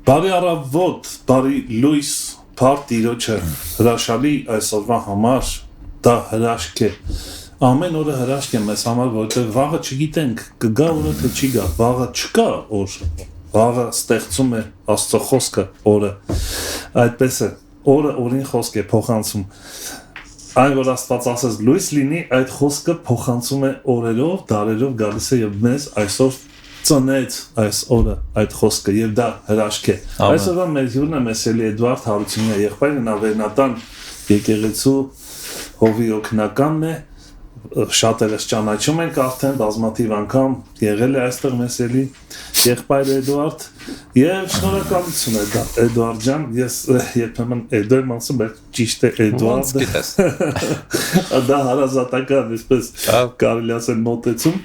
Բարի առավոտ, բարի լույս, բարդ իրոջը հրաշալի այսօրվա համար դա հրաշք է։ Ամեն օրը հրաշք է մեզ համար, որովհետև վաղը չգիտենք կգա օրը թե չի գա, վաղը չկա օր, վաղը ստեղծում է Աստծո խոսքը օրը։ Այդպես է, օրը օրին խոսք է փոխանցում։ Այն որ Աստված ասես լույս լինի, այդ խոսքը փոխանցում է օրերով, դարերով գալիս է եւ մեզ այսօր ծնեց այս օրը այդ խոսքը եւ դա հրաշք է։ Այսօրվա մեր հյուրն է Մեսելի Էդվարդ Հարությունյանը, եղբայրն Ավերնատան եկեղեցու հովի օգնականն է, շատերս ճանաչում ենք արդեն, բազմաթիվ անգամ եղել է այստեղ Մեսելի եղբայր Էդվարդ եւ շնորհակալություն Էդվարդ ջան, ես երբեմն Էդո եմ ասում, բայց ճիշտ է Էդվարդ։ Դա հարազատական, այսպես կարելի ասել մոտեցում,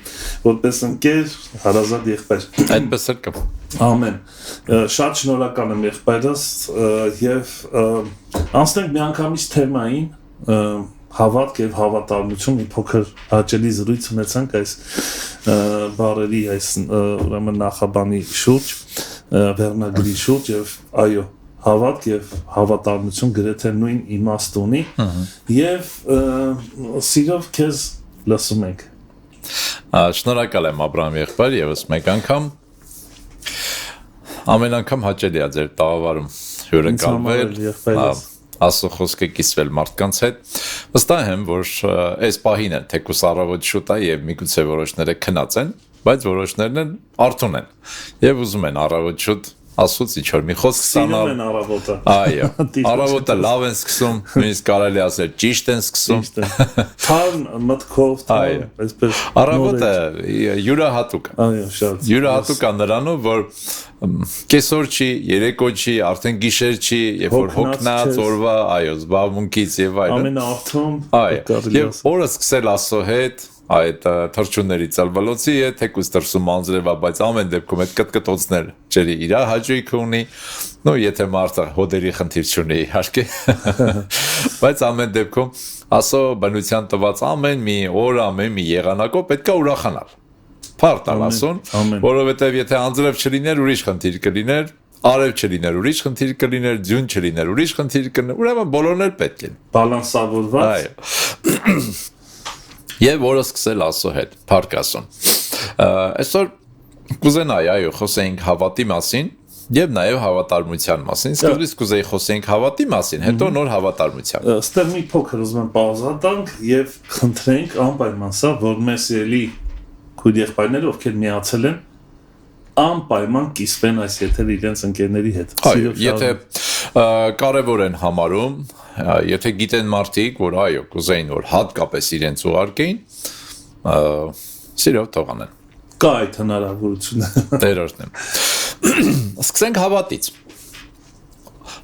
որպես ընկեր, հարազատ եղբայր։ Այդպես էլ կա։ Ամեն։ Շատ շնորհակալ եմ եղբայրս եւ անցնենք միանգամից թեմային հավատք եւ հավատարմություն, մի փոքր հաճելի զրույց ունեցանք այս բառերի, այս ուրեմն նախաբանի շուրջ, վերնագրի շուրջ եւ այո, հավատք եւ հավատարմություն գրեթե նույն իմաստ ունի եւ սիրով քեզ լսում ենք։ Շնորհակալ եմ Աբրահամ եղբայր, եւս մեկ անգամ ամեն անգամ հաճելի է ձեր տաղավարում հյուրընկալվել, Աստծո խոսքը կիսվել մարդկանց հետ։ Վստահ եմ, որ այս պահին են թեկուս առավոտ շուտ է եւ միգուցե որոշները քնած են, բայց որոշներն են արթուն են եւ ուզում են առավոտ շուտ ասուց ինչ-որ մի խոսք ստանալ։ Սիրում են առավոտը։ Այո, առավոտը լավ են սկսում, նույնիսկ կարելի ասել ճիշտ են սկսում։ Թարմ մտքով, այսպես առավոտը յուրահատուկ է։ Այո, շատ։ Յուրահատուկ է նրանով, որ կեսօր չի, երեկո չի, արդեն գիշեր չի, երբ որ հոգնած օրվա, այո, զբաղմունքից եւ այլն։ Ամենաարթուն։ Այո, եւ օրը սկսել Աստծո հետ, այդ թրջունների ցալվալոցի է, թեկուս դրսում անձրևա, բայց ամեն դեպքում այդ կտկտոցներ ջերի իր հաճույքը ունի, նո եթե մարդը հոդերի խնդիր չունի իհարկե, բայց ամեն դեպքում Աստծո բնության տված ամեն մի օր, ամեն մի եղանակով պետք է ուրախանալ։ Փառտալ Աստծուն, որովհետև եթե անձրև չլիներ, ուրիշ խնդիր կլիներ, արև չլիներ, ուրիշ խնդիր կլիներ, ձյուն չլիներ, ուրիշ խնդիր կլիներ, ուրեմն բոլորն էլ պետք են բալանսավորված։ Այո։ Եվ օրը սկսել Աստծո հետ, փառք Աստծուն։ Այսօր կուզենայի, այո, խոսենք հավատի մասին եւ նաեւ հավատարմության մասին։ Սկզբից կուզեի խոսենք հավատի մասին, հետո նոր հավատարմության։ Ստեղ մի փոքր ուզում եմ պաուզա տանք եւ խնդրենք անպայման սա, որ Մեսելի քույր եղբայրները, ովքեր միացել են, անպայման կիսվեն այս եթերը իրենց ընկերների հետ։ Այո, եթե կարևոր են համարում, եթե գիտեն մարդիկ, որ այո, կուզեին, որ հատկապես իրենց ուղարկեին, սիրով թողանեն։ Կա այդ հնարավորությունը։ Տերորդն եմ։ Սկսենք հավատից։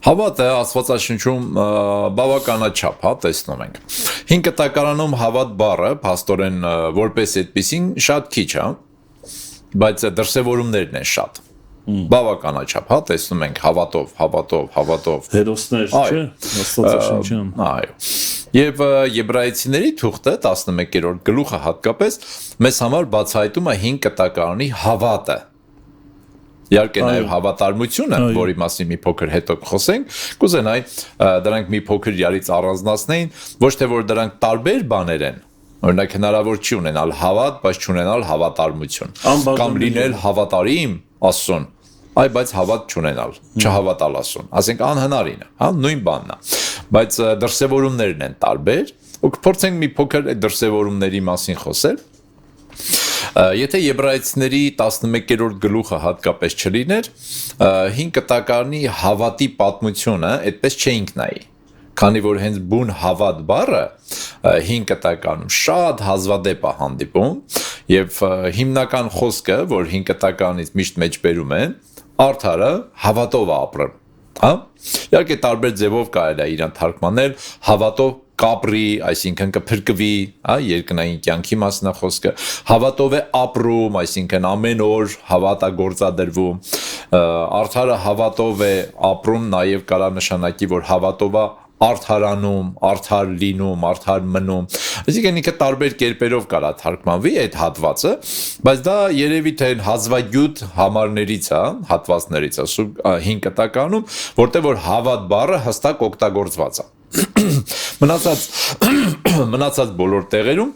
Հավատը Աստվածաշնչում բավականաչափ տեսնում ենք։ 5 կտակարանում հավատ բառը, փաստորեն որպես այդպեսին շատ քիչ է, բայց դրսևորումներն են շատ։ Բավականաչափ տեսնում ենք հավատով։ Հերոսներ, չէ՞, Աստվածաշնչյան։ Այո։ Եվ Եբրայեցիների թուղթը 11-րդ գլուխը հատկապես մեզ համար բացահայտում է 5 կտակարանի հավատը։ Իհարկե նաև հավատարմությունը, որի մասին մի փոքր հետո կխոսենք, կուզենայի դրանք մի փոքր իրարից առանձնացնեին, ոչ թե որ դրանք տարբեր բաներ են, օրինակ հնարավոր չի ունենալ հավատ, բայց չունենալ հավատարմություն, կամ լինել հավատարիմ Աստծուն, բայց հավատ չունենալ, չհավատալ Աստծուն, ասենք անհնարին է, նույն բանն է, բայց դրսևորումներն են տարբեր, ու կփորձենք մի փոքր այդ դրսևորումների մասին խոսել։ Եթե Եբրայեցիների 11-րդ գլուխը հատկապես չլիներ, 5 կտակարանի հավատի պատմությունը այդպես չէինք նայի, քանի որ հենց բուն հավատ բառը 5 կտակարանում շատ հազվադեպ է հանդիպում եւ հիմնական խոսքը, որ 5 կտականից միշտ մեջբերում են, արդարը հավատով է ապրում, հա? Իհարկե տարբեր ձևով կարելի է իրան թարգմանել հավատով կապրի, այսինքն կփրկվի, երկնային կյանքի մասն է խոսքը, հավատով է ապրում, այսինքն ամեն օր հավատ է գործադրվում, արդարը հավատով է ապրում, նաև կարա նշանակի, որ հավատով է արդարանում, արդար լինում, արդար մնում։ Այսինքն ինքը տարբեր կերպերով կարա թարգմանվի այդ հատվածը, բայց դա երևի թե հազվագյուտ համարներից է, հատվածներից է, 5 կտականում, որտեղ որ հավատ բառը հստակ օգտագործված է։ Մնացած բոլոր տեղերում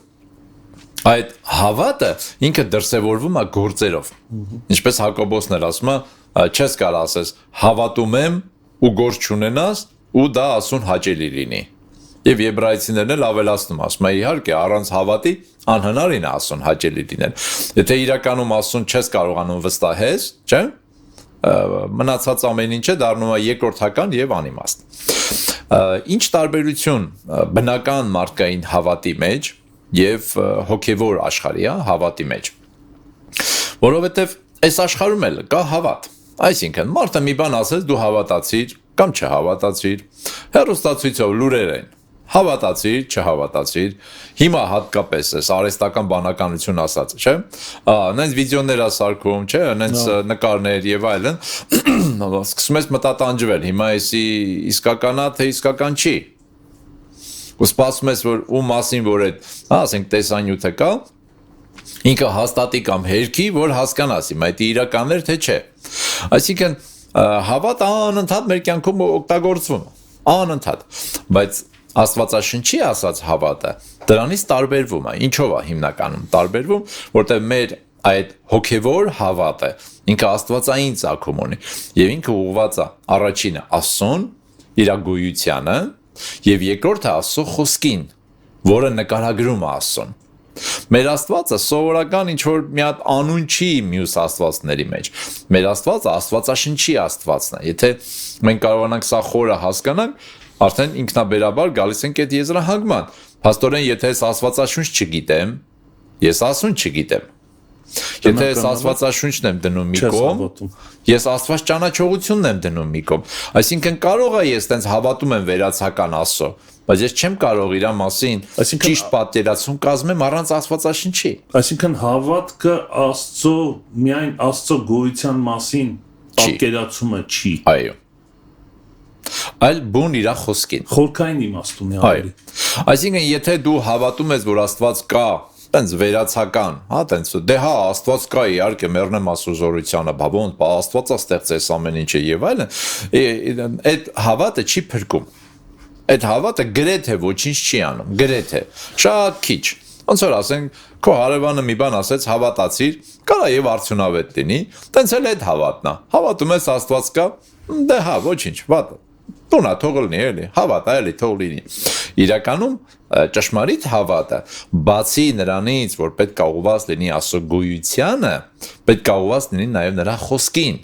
այդ հավատը ինքը դրսևորվում է գործերով։ Ինչպես Հակոբոսն էր ասում, չես կարող ասես հավատում եմ ու գործ չունենաս ու դա ասուն հաճելի լինի։ Եվ եբրայցիներն էլ ավելացնում ասում են իհարկե առանց հավատի անհնարին է ասուն հաճելի լինել։ Եթե իրականում ասուն չես կարողանում վստահես, չէ՞, մնացած ամեն ինչը դառնում է երկրորդական եւ անիմաստ։ Ինչ տարբերություն բնական մարդկային հավատի մեջ եւ հոգեվոր աշխարհի հավատի մեջ։ Որովհետեւ այս աշխարհում էլ կա հավատ։ Այսինքն մարդը մի բան ասես դու հավատացիր կամ չհավատացիր, հեռուստացույցով լուրեր են, հավատացիր, չհավատացիր, հիմա հատկապես էս արհեստական բանականություն ասած, չէ՞, նենց վիդեոներ ասարկում, չէ՞, նենց նկարներ եւ այլն, սկսում ես մտատանջվել, հիմա էսի իսկականա թե իսկական չի։ Ու սպասում ես որ ու մասին որ այդ, ասենք տեսանյութը կա, ինքը հաստատի կամ հերքի, որ հասկանաս հիմա դա իրականն էր թե չէ։ Այսինքն հավատը անընդհատ մեր կյանքում օգտագործվում է, անընդհատ, բայց Աստվածաշնչի ասած հավատը դրանից տարբերվում է, ինչով է հիմնականում տարբերվում, որտեղ մեր այդ հոգևոր հավատը ինքը աստվածային ծագում ունի եւ ինքը ուղղված է առաջինը Աստծուն, իր գոյությանը եւ երկրորդը Աստծո խոսքին, որը նկարագրում է Աստծուն։ Մեր Աստվածը սովորական ինչ որ մի հատ անուն չի մյուս աստվածների մեջ։ Մեր Աստվածը Աստվածաշնչի Աստվածն է։ Եթե մենք կարողանանք սա խորը հասկանանք, արդեն ինքնաբերաբար գալիս ենք այդ եզրահանգման։ Փաստորեն, եթե ես Աստվածաշունչ չգիտեմ, ես Աստծուն չգիտեմ։ Եթե ես Աստվածաշունչն եմ դնում մի կողմ, ես Աստված ճանաչողությունն եմ դնում մի կողմ։ Այսինքն կարող է ես տենց հավատում եմ վերացական Աստծո, բայց ես չեմ կարող իր մասին ճիշտ պատկերացում կազմեմ առանց Աստվածաշնչի։ Այսինքն հավատքը Աստծո միայն Աստծո գոյության մասին պատկերացումը չի։ Այո։ Այլ բուն իր խոսքին։ Խորքային իմաստուն է ավելի։ Այսինքն եթե դու հավատում ես, որ Աստված կա, տենց վերացական, հա, տենց դե հա Աստված կա, իհարկե մեռնեմ Աստծո զորությանը, բա ոնց, բա Աստվածա ստեղծեց ամեն ինչը եւ այլն, այդ հավատը չի փրկում։ Այդ հավատը գրեթե ոչինչ չի անում, գրեթե, շատ քիչ։ Ոնց որ ասենք, քո հարևանը մի բան ասեց, հավատացիր, կարա եւ արդյունավետ լինի, տենց էլ այդ հավատն է։ Հավատում ես Աստված կա, դե հա, ոչինչ, վատ։ Տունա թող լինի, էլի, հավատա էլի թող լինի։ Իրականում ճշմարիտ հավատը, բացի նրանից, որ պետք է ուղղված լինի Աստծո գոյությանը, պետք է ուղղված լինի նաև նրա խոսքին,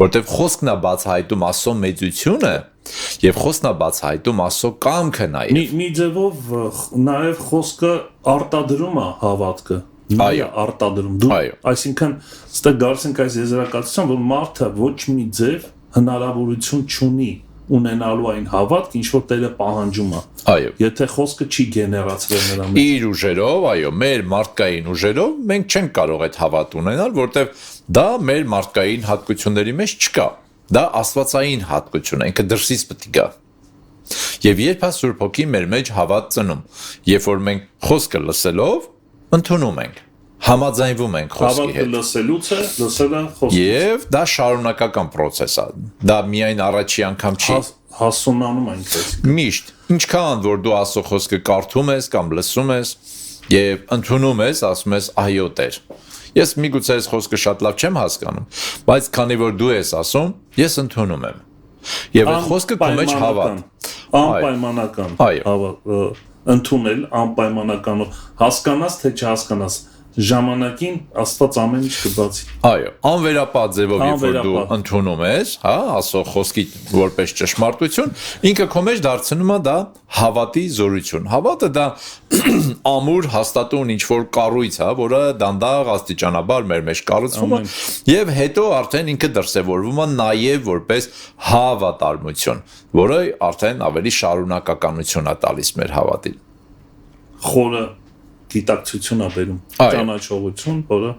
որտեղ խոսքն է բացահայտում Աստծո մեծությունը եւ խոսքն է բացահայտում Աստծո կամքը նաև։ Մի ձևով նաև խոսքը արտադրում է հավատքը։ Այո, արտադրում։ Դու, այսինքն, ստե գալիս ենք այս եզրակացության, որ մարդը ոչ մի ձև հնարավորություն չունի ունենալու այն հավատք, ինչ որ Տերը պահանջում է։ Այո։ Եթե խոսքը չի գեներացվել նրա մեջ։ Իր ուժերով, այո, մեր մարդկային ուժերով մենք չենք կարող այդ հավատ ունենալ, որտեղ դա մեր մարդկային հատկությունների մեջ չկա։ Դա աստվածային հատկություն է, ինքը դրսից պետք է գա։ Եվ երբ է Սուրբ Հոգին մեր մեջ հավատ ծնում, երբ որ մենք խոսքը լսելով ընդունում ենք, համաձայնվում ենք խոսքի հետ։ Հավատը լսելուց է, լսելը խոսքից։ Եվ դա շարունակական process է։ Դա միայն առաջի անգամ չի։ Հասունանում է ինքս։ Միշտ, ինչքան որ դու Աստծո խոսքը կարդում ես կամ լսում ես եւ ընդունում ես, ասում ես այո Տեր։ Ես միգուցե այս խոսքը շատ լավ չեմ հասկանում, բայց քանի որ դու ես ասում, ես ընդունում եմ։ Եվ այդ խոսքը քո մեջ հավատ։ Անպայմանական։ Ընդունել անպայմանականով, հասկանաս թե չհասկանաս, ժամանակին Աստված ամեն ինչ կբացի։ Այո, անվերապահ ձևով երբ որ դու ընդունում ես, հա, Աստծո խոսքի որպես ճշմարտություն, ինքը քո մեջ դարձնում է դա հավատի զորություն։ Հավատը դա ամուր հաստատուն ինչ որ կառույց է, որը դանդաղ աստիճանաբար մեր մեջ կառուցվում է, եւ հետո արդեն ինքը դրսևորվում է նաեւ որպես հավատարմություն, որը արդեն ավելի շարունակականություն է տալիս մեր հավատին։ Խորը գիտակցություն է բերում, ճանաչողություն, որը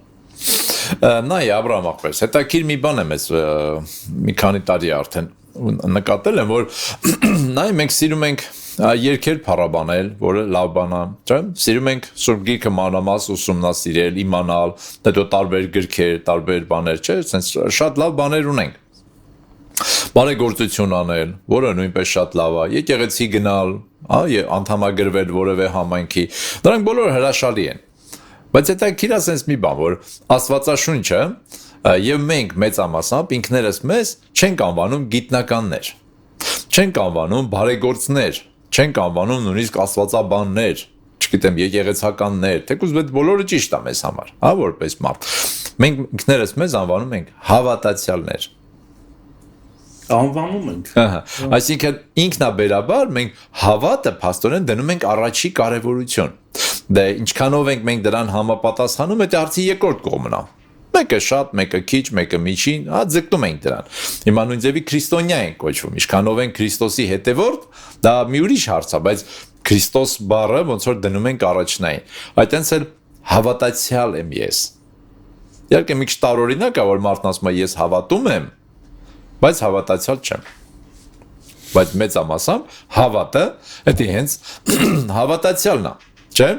նայ Աբրահամ ախպերս, հետաքրիր մի բան եմ ես մի քանի տարի արդեն նկատել եմ, որ նայ մենք սիրում ենք երկեր փառաբանել, որը լավ բան է, չէ՞։ Սիրում ենք Սուրբ Գիրքը մանրամաս ուսումնասիրել, իմանալ, հետո տարբեր գրքեր, տարբեր բաներ, չէ՞, sense շատ լավ բաներ ունենք։ Բարեգործություն անել, որը նույնպես շատ լավ է, եկեղեցի գնալ, անդամագրվել որևէ համայնքի, դրանք բոլորը հրաշալի են։ Բայց հետաքրքիր է sense մի բան, որ Աստվածաշունչը եւ մենք մեծամասամբ ինքներս մեզ չենք անվանում գիտնականներ, չենք անվանում բարեգործներ, չենք անվանում նույնիսկ աստվածաբաններ, չգիտեմ, եկեղեցականներ, թեկուզ այդ բոլորը ճիշտ է մեզ համար, որպես մարդ։ Մենք ինքներս մեզ անվանում ենք հավատացյալներ։ Անվանում ենք։ Այսինքն ինքնաբերաբար մենք հավատը փաստորեն դնում ենք առաջի կարևորություն։ Դե ինչքանով ենք մենք դրան համապատասխանում, դա արդի երկրորդ կողմն է։ Մեկը շատ, մեկը քիչ, մեկը միջին, ձգտում ենք դրան։ Հիմա նույն ձևի քրիստոնյա ենք կոչվում։ Ինչքանով ենք Քրիստոսի հետևորդ, դա մի ուրիշ հարց է, բայց Քրիստոս բառը ոնց որ դնում ենք առաջնային։ Այդտենց էլ հավատացյալ եմ ես։ Իհարկե մի քիչ տարօրինակ է, որ մարդն ասում է ես հավատում եմ, բայց հավատացյալ չեմ։ Բայց մեծամասամբ հավատը, դա հենց հավատացյալն է, չէ՞։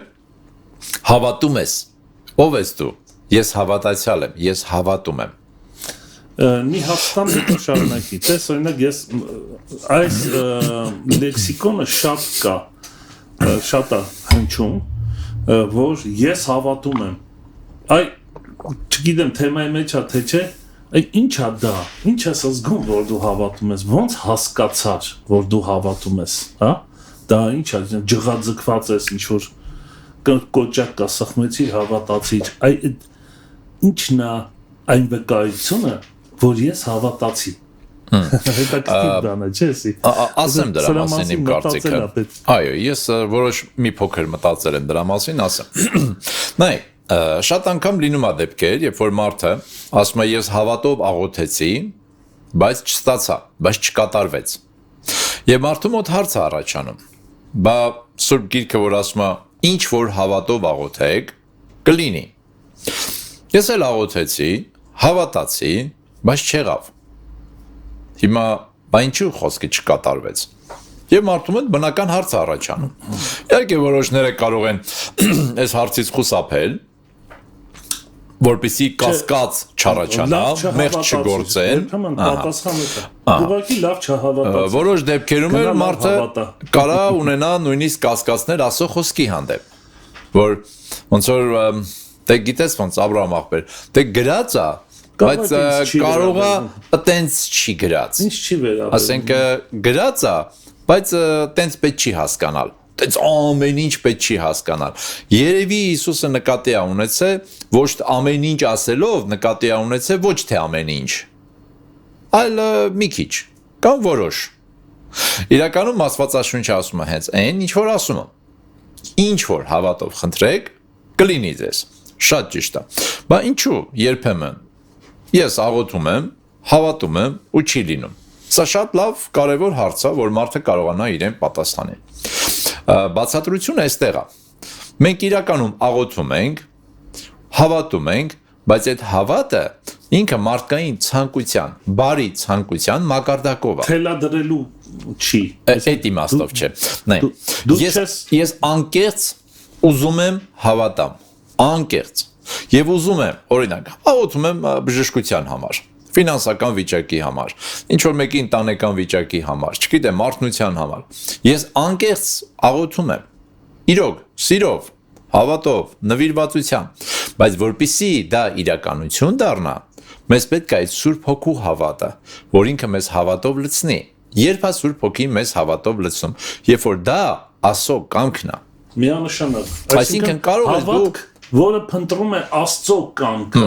Հավատում ես։ Ով ես դու։ Ես հավատացյալ եմ, ես հավատում եմ։ Մի հաստան դեպի շարունակի։ Տես օրինակ ես այս լեքսիկոնը շատ կա, շատ է հնչում, որ ես հավատում եմ։ Այ չգիտեմ թեմայի մեջ է թե չէ, ինչ է դա։ Ինչ ես զգում, որ դու հավատում ես։ Ոնց հասկացար, որ դու հավատում ես, հա։ Դա ինչ է, ջղաձգված ես ինչ որ կոճակ կա, սխմեցի, հավատացիր։ Այ ինչն է այն վկայությունը, որ ես հավատացի։ Հետաքրքիր բան է, չէ՞։ Ասեմ դրա մասին իմ կարծիքը։ Այո, ես որոշ մի փոքր մտածել եմ դրա մասին, ասեմ։ Նայ, շատ անգամ լինում է դեպքեր, երբ որ մարդը ասում է ես հավատով աղոթեցի, բայց չստացա, բայց չկատարվեց։ Եվ մարդու մոտ հարց է առաջանում։ Բա Սուրբ Գիրքը որ ասում է ինչ որ հավատով աղոթեք, կլինի։ Ես էլ աղոթեցի, հավատացի, բայց չեղավ։ Հիմա բա ինչու խոսքը չկատարվեց։ Եվ մարդու մոտ բնական հարց է առաջանում։ Իհարկե որոշները կարող են այս հարցից խուսափել, որպեսզի կասկած չառաջանա, մեղք չգործեն։ Ուղղակի լավ չհավատացի։ Որոշ դեպքերում էլ մարդը կարա ունենա նույնիսկ կասկածներ Աստծո խոսքի հանդեպ, որ ոնց որ դե գիտես ոնց Աբրահամ աղբեր, դե գրած է, բայց կարող է այտենց չի գրած։ Ինչ չի վերաբերում։ Ասենք գրած է, բայց այտենց պետք չի հասկանալ։ Այտենց ամեն ինչ պետք չի հասկանալ։ Երևի Հիսուսը նկատի է ունեցել ոչ թե ամեն ինչ ասելով, նկատի է ունեցել ոչ թե ամեն ինչ, այլ մի քիչ կամ որոշ։ Իրականում Աստվածաշունչը ասում է հենց այն, ինչ որ ասում է։ Ինչ որ հավատով խնդրեք, կլինի ձեզ։ Շատ ճիշտ է։ Բա ինչու երբեմն ես աղոթում եմ, հավատում եմ ու չի լինում։ Սա շատ լավ կարևոր հարց է, որ մարդը կարողանա իրեն պատասխանել։ Բացատրությունը այստեղ է։ Մենք իրականում աղոթում ենք, հավատում ենք, բայց այդ հավատը ինքը մարդկային ցանկության, բարի ցանկության մակարդակով է։ Թելադրելու չի։ Այդ իմաստով չէ։ Նայ, ես անկեղծ ուզում եմ հավատամ, անկեղծ։ Եվ ուզում եմ, օրինակ, աղոթում եմ բժշկության համար, ֆինանսական վիճակի համար, ինչ որ մեկի ընտանեկան վիճակի համար, չգիտեմ, մարտնության համար։ Ես անկեղծ աղոթում եմ։ Իրոք, սիրով, հավատով, նվիրվածությամբ, բայց որpիսի դա իրականություն դառնա, մեզ պետք է այդ Սուրբ Հոգու հավատը, որ ինքը մեզ հավատով լցնի։ Երբ է Սուրբ Հոգին մեզ հավատով լցնում, երբ որ դա Աստծո կամքն է։ Միանշանակ։ Այսինքն կարող ես դու որը փնտրում է Աստծո կամքը։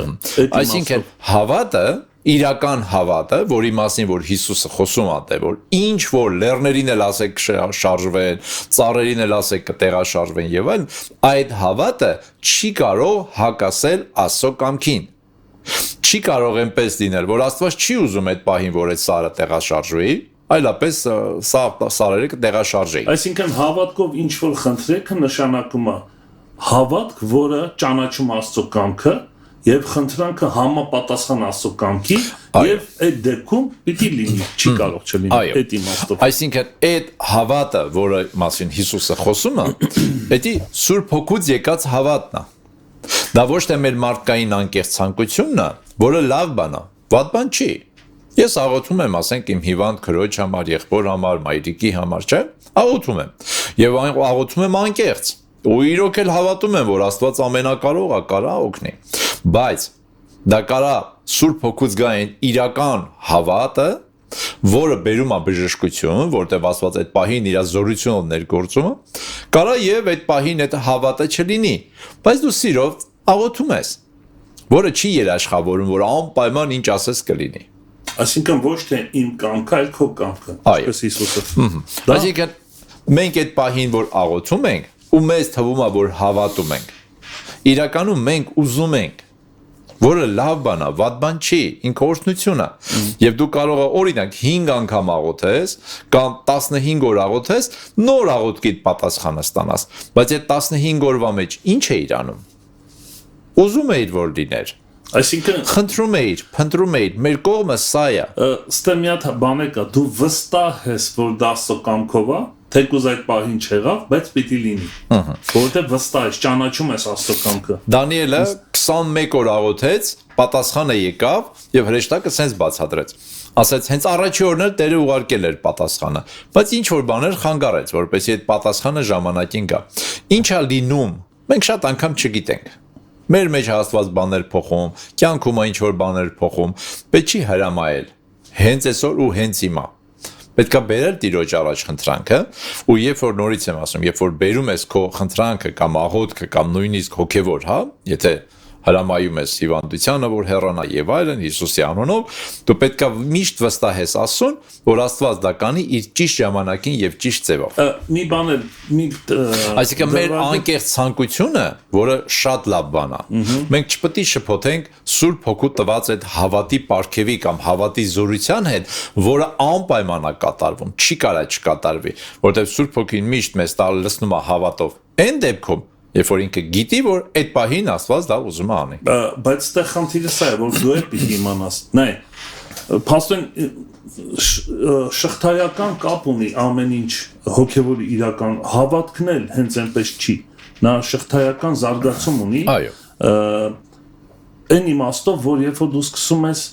Այսինքն հավատը, իրական հավատը, որի մասին որ Հիսուսը խոսում է, որ ինչ որ լեռներին էլ ասեք շարժվեն, ծառերին էլ ասեք կտեղաշարժվեն եւ այլն, այդ հավատը չի կարող հակասել Աստծո կամքին։ Չի կարող այնպես լինել, որ Աստված չի ուզում այդ պահին, որ այդ սարը տեղաշարժվի, այլապես սարերը կտեղաշարժեին։ Այսինքն հավատքով ինչ որ խնդրելը նշանակում է հավատք, որը ճանաչում Աստծո կամքը եւ խնդրանքը համապատասխան Աստծո կամքի եւ այդ դեպքում պիտի լինի, չի կարող չլինի այդ իմաստով։ Այսինքն այդ հավատը, որը մասին Հիսուսը խոսում է, դա Սուրբ Հոգուց եկած հավատն է։ Դա ոչ թե մեր մարդկային անկեղծ ցանկությունն է, որը լավ բան է, վատ բան չի։ Ես աղոթում եմ, ասենք իմ հիվանդ քրոջ համար, եղբոր համար, մայրիկի համար, չէ՞, աղոթում եմ։ Եվ աղոթում եմ անկեղծ։ Ու իրոք էլ հավատում եմ, որ Աստված ամենակարող է, կարա օգնի։ Բայց դա կարա Սուրբ Հոգուց գա այն իրական հավատը, որը բերում է բժշկություն, որտեղ Աստված այդ պահին իր զորությունով ներգործում է, կարա եւ այդ պահին այդ հավատը չլինի, բայց դու սիրով աղոթում ես, որը չի երաշխավորում, որ անպայման ինչ ասես կլինի։ Այսինքն ոչ թե իմ կամքը, այլ քո կամքը, ինչպես Հիսուսը։ Այսինքն մենք այդ պահին, որ աղոթում ենք, ու մեզ թվում է, որ հավատում ենք, իրականում մենք ուզում ենք, որը լավ բան է, վատ բան չի, ինքնորոշություն է։ Եվ դու կարող ես օրինակ 5 անգամ աղոթես կամ 15 օր աղոթես, նոր աղոթքիդ պատասխանը ստանաս։ Բայց այդ 15 օրվա մեջ ինչ է իրանում։ Ուզում էիր որ լիներ։ Այսինքն խնդրում էիր, փնտրում էիր, մեր կողմը սա է։ Ստե մի հատ բան է կա, դու վստահ ես, որ դա Աստծո կամքով է, թեկուզ այդ պահին չեղավ, բայց պիտի լինի։ Որովհետև վստահ ես, ճանաչում ես Աստծո կամքը։ Դանիելը 21 օր աղոթեց, պատասխանը եկավ եւ հրեշտակը սենց բացատրեց։ Ասաց հենց առաջի օրն էլ Տերը ուղարկել էր պատասխանը, բայց ինչ որ բաներ խանգարեց, որպեսզի այդ պատասխանը ժամանակին գա։ Ինչ է լինում, մենք շատ անգամ չգիտենք։ Մեր մեջ հաստված բաներ փոխում, կյանքում ինչ որ բաներ փոխում, պետք չի հրամայել։ Հենց այսօր ու հենց հիմա։ Պետք է բերել Տիրոջ առաջ խնդրանքը, ու երբ որ նորից եմ ասում, երբ որ բերում ես քո խնդրանքը կամ աղոթքը կամ նույնիսկ հոգևոր, հա, եթե հրամայում ես հիվանդությանը, որ հեռանա եւ այլն Հիսուսի անունով, դու պետք է միշտ վստահես Աստծուն, որ Աստված դա կանի իր ճիշտ ժամանակին եւ ճիշտ ձևով։ Մի բան էլ Այսինքն մեր անկեղծ ցանկությունը, որը շատ լավ բան է, մենք չպետք է շփոթենք Սուրբ Հոգու տված այդ հավատի պարգևի կամ հավատի զորության հետ, որը անպայման է կատարվում, չի կարա չկատարվի, որտեղ Սուրբ Հոգին միշտ մեզ տալ լցնում է հավատով։ Այն դեպքում Երբ որ ինքը գիտի, որ այդ պահին Աստված դա ուզում է անի։ Բայց այդտեղ խնդիրը սա է, որ դու էլ պիտի իմանաս։ Նայ, փաստորեն շղթայական կապ ունի ամեն ինչ հոգևոր իրական հավատքն էլ հենց այնպես չի։ Նա շղթայական զարգացում ունի։ Այո։ Այն իմաստով, որ երբ որ դու սկսում ես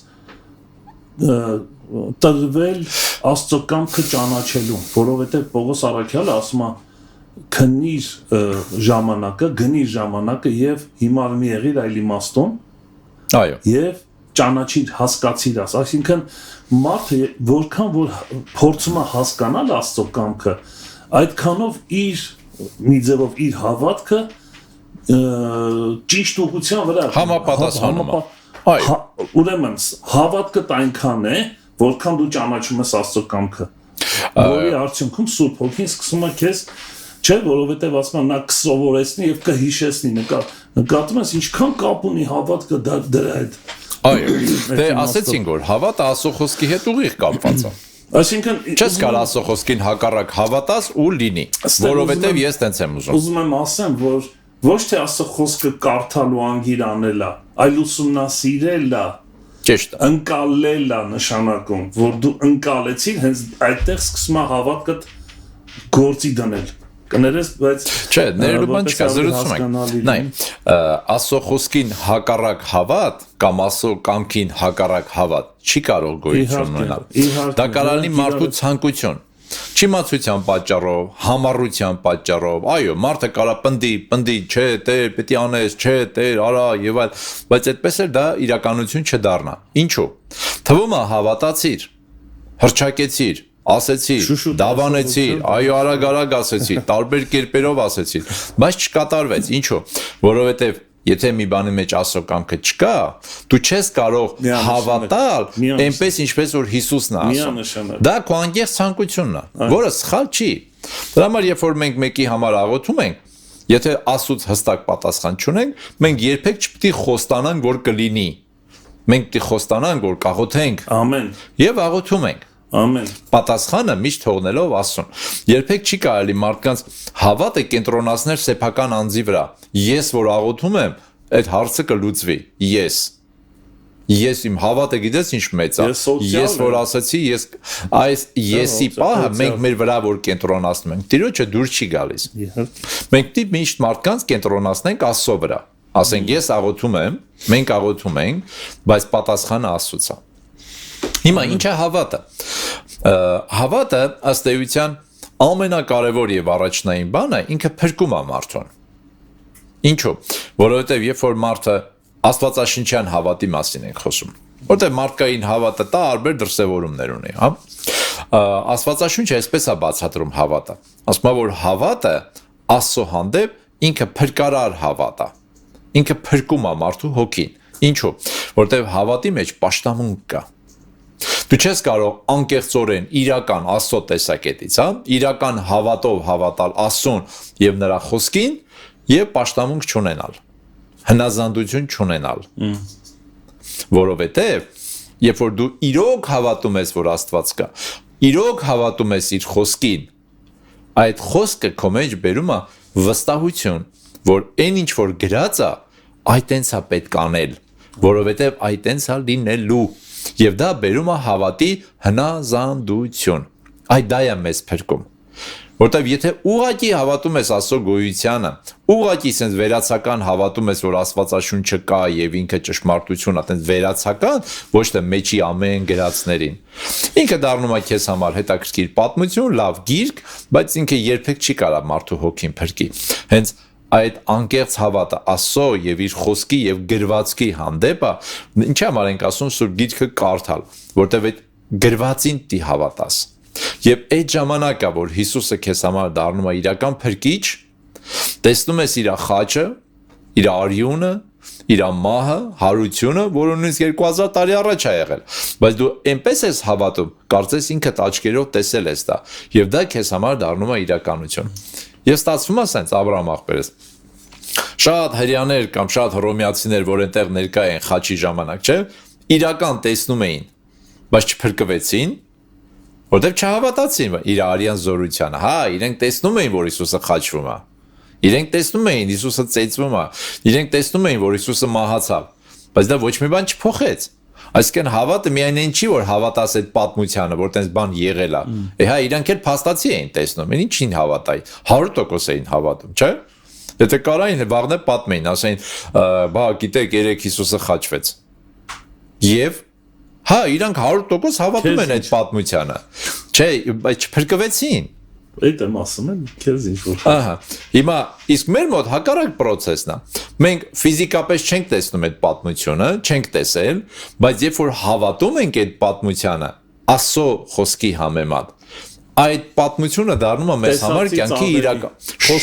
տրվել Աստծո կամքը ճանաչելու, որովհետև Պողոս առաքյալը ասում է քնիր ժամանակը, գնիր ժամանակը եւ հիմար մի եղիր այլ իմաստուն։ Այո։ Եվ ճանաչիր, հասկացիր աս, այսինքն մարդը որքան որ փորձում է հասկանալ Աստծո կամքը, այդքանով իր մի ձևով իր հավատքը ճիշտ ուղղության վրա համապատասխանում է։ Այո։ Ուրեմն հավատքդ այնքան է, որքան դու ճանաչում ես Աստծո կամքը։ Որի արդյունքում Սուրբ Հոգին սկսում է քեզ Չէ, որովհետև ասում են նա կսովորեցնի եւ կհիշեցնի, նկատում ես ինչքան կապ ունի հավատքը դրա հետ։ Այո, դե ասեցինք որ հավատը Աստծո խոսքի հետ ուղիղ կապված է։ Այսինքն չես կարող Աստծո խոսքին հակառակ հավատաս ու լինի, որովհետև ես տենց եմ ուզում։ Ուզում եմ ասեմ, որ ոչ թե Աստծո խոսքը կարդալ ու անգիր անել է, այլ ուսումնասիրել է։ Ճիշտ է։ Ընկալել է նշանակում, որ դու ընկալեցիր, հենց այդտեղ սկսում է հավատքդ գործի դնել։ Կներես, բայց չէ, ներելու բան չկա, զրուցում ենք։ Նայ, Աստծո խոսքին հակառակ հավատ կամ Աստծո կամքին հակառակ հավատ չի կարող գոյություն ունենալ։ Դա կարող է մարդու ցանկություն, չիմացության պատճառով, համառության պատճառով, այո, մարդը կարող պնդի, չէ, Տեր, պետք է անես, չէ, Տեր, արա եւ այլ, բայց այդպես էլ դա իրականություն չդառնա։ Ինչու՞։ Թվում է հավատացիր, հրճակեցիր, ասեցիր, դավանեցիր, այո արագ ասեցիր, տարբեր կերպերով ասեցիր, բայց չկատարվեց, ինչու՞։ Որովհետև եթե մի բանի մեջ Աստծո կամքը չկա, դու չես կարող հավատալ այնպես ինչպես որ Հիսուսն է ասում։ Դա քո անկեղծ ցանկությունն է, որը սխալ չի։ Դրա համար երբ որ մենք մեկի համար աղոթում ենք, եթե Աստծուց հստակ պատասխան չունենք, մենք երբեք չպետք է խոստանանք, որ կլինի։ Մենք պետք է խոստանանք, որ կաղոթենք։ Ամեն։ Եվ աղոթում ենք։ Ամեն։ Պատասխանը միշտ թողնելով Աստծուն։ Երբեք չի կարելի մարդկանց հավատը կենտրոնացնել սեփական անձի վրա։ Ես որ աղոթում եմ, այդ հարցը կլուծվի։ Ես իմ հավատը գիտես ինչ մեծ է։ Ես որ ասացի, այս եսի պահը մենք մեր վրա որ կենտրոնացնում ենք, Տիրոջը դուր չի գալիս։ Մենք դիպ միշտ մարդկանց կենտրոնացնենք Աստծո վրա։ Ասենք ես աղոթում եմ, մենք աղոթում ենք, բայց պատասխանը Աստծոց է։ Հիմա ինչ է հավատը։ Հավատը ըստ էության ամենակարևոր եւ առաջնային բանը ինքը փրկում է մարդուն։ Ինչու՞։ Որովհետեւ երբ որ մարդը Աստվածաշնչյան հավատի մասին ենք խոսում, որտեղ մարդկային հավատը տարբեր դրսևորումներ ունի, հա։ Աստվածաշունչը այսպես է բացատրում հավատը։ Ասում է, որ հավատը Աստծո հանդեպ ինքը փրկարար հավատ է։ Ինքը փրկում է մարդու հոգին։ Ինչու՞։ Որտեղ հավատի մեջ պաշտամունք կա։ Դու չես կարող անկեղծորեն իրական Աստծո տեսակետից, հա, իրական հավատով հավատալ Աստծուն եւ նրա խոսքին եւ պաշտամունք չունենալ, հնազանդություն չունենալ։ Որովհետեւ երբ որ դու իրոք հավատում ես, որ Աստված կա, իրոք հավատում ես իր խոսքին, այդ խոսքը քո մեջ բերում է վստահություն, որ այն ինչ որ գրած է, այդ տենց է պետք անել, որովհետեւ այդ տենց է լինելու։ Եվ դա բերում է հավատի հնազանդություն։ Այդ դա է մեզ փրկում։ Որտեւ եթե ուղղակի հավատում ես Աստծո գոյությանը, ուղղակի sense վերացական հավատում ես, որ Աստվածաշունչը կա եւ ինքը ճշմարտություն է, այդպես վերացական, ոչ թե մեջի ամեն գրածներին։ Ինքը դառնում է քեզ համար հետաքրքիր պատմություն, լավ գիրք, բայց ինքը երբեք չի կարա մարդու հոգին փրկի։ Հենց այդ անկեղծ հավատը Աստծո եւ իր խոսքի եւ գրվածքի հանդեպը ինչ համար ենք ասում Սուրբ Գիրքը կարդալ, որտեւ այդ գրվածին դի հավատաս։ Եվ այդ ժամանակը, որ Հիսուսը քեզ համար դառնում է իրական փրկիչ, տեսնում ես իր խաչը, իր արյունը, իր մահը, հարությունը, որը նույնիսկ 2000 տարի առաջ է եղել, բայց դու այնպես ես հավատում, կարծես ինքդ աչքերով տեսել ես դա, եւ դա քեզ համար դառնում է իրականություն։ Եվ ստացվում է sense Աբրահամ աղբերս։ Շատ հрьяաներ կամ շատ հռոմեացիներ, որ այնտեղ ներկա են խաչի ժամանակ, չէ՞, իրական տեսնում էին, բայց չփրկվեցին, որտեղ չհավատացին իր արյան զորությանը։ Հա, իրենք տեսնում էին, որ Հիսուսը խաչվում է։ Իրենք տեսնում էին Հիսուսը ծեծվում է։ Իրենք տեսնում էին, որ Հիսուսը մահացավ, բայց դա ոչ մի բան չփոխեց։ Այսինքն հավատը միայն այն չի, որ հավատաս այդ պատմությանը, որ տես բան եղել է։ Հա, իրանք էլ փաստացի էին տեսնում, ինչին հավատայի, 100% էին հավատում, չէ՞։ Եթե կարային վաղնե պատմեին, ասեին, բա գիտեք, երեք Հիսուսը խաչվեց։ Եվ հա, իրանք 100% հավատում են այդ պատմությանը։ Չէ, բայց չփրկվեցին։ Այդ եմ ասում եմ, քեզ ինչ-որ։ Ահա, հիմա իսկ մեր մոտ հակառակ process-ն է։ Մենք ֆիզիկապես չենք տեսնում այդ պատմությունը, չենք տեսել, բայց երբ որ հավատում ենք այդ պատմությանը, Աստծո խոսքի համեմատ, այդ պատմությունը դառնում է մեզ համար կյանքի իրական։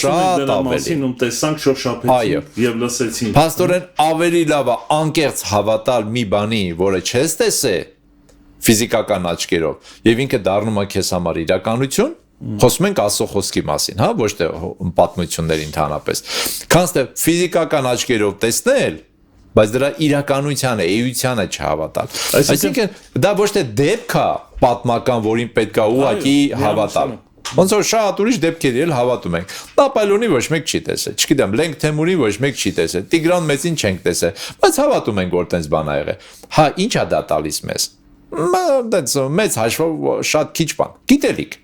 Շատ ավելի։ Ում տեսանք շոշափեցինք եւ լսեցինք։ Փաստորեն ավելի լավ է անկեղծ հավատալ մի բանի, որը չես տեսել ֆիզիկական աչքերով, եւ ինքը դառնում է քեզ համար իրականություն։ Խոսում ենք Աստծո խոսքի մասին, հա, ոչ թե պատմությունների ընդհանրապես։ Քանց թե ֆիզիկական աչքերով տեսնել, բայց դրա իրականությանը, էությանը չհավատալ։ Այսինքն դա ոչ թե դեպք է պատմական, որին պետք է ուղղակի հավատալ։ Ոնց որ շատ ուրիշ դեպքեր էլ հավատում ենք։ Նապոլեոնի ոչ մեկ չի տեսել, չգիտեմ, Լենգ Թեմուրի ոչ մեկ չի տեսել, Տիգրան Մեծին չենք տեսել, բայց հավատում ենք, որ տենց բան ա եղել։ Հա, ի՞նչ է դա տալիս մեզ։ Մեծ հաշվով շատ քիչ բան, գիտելիք։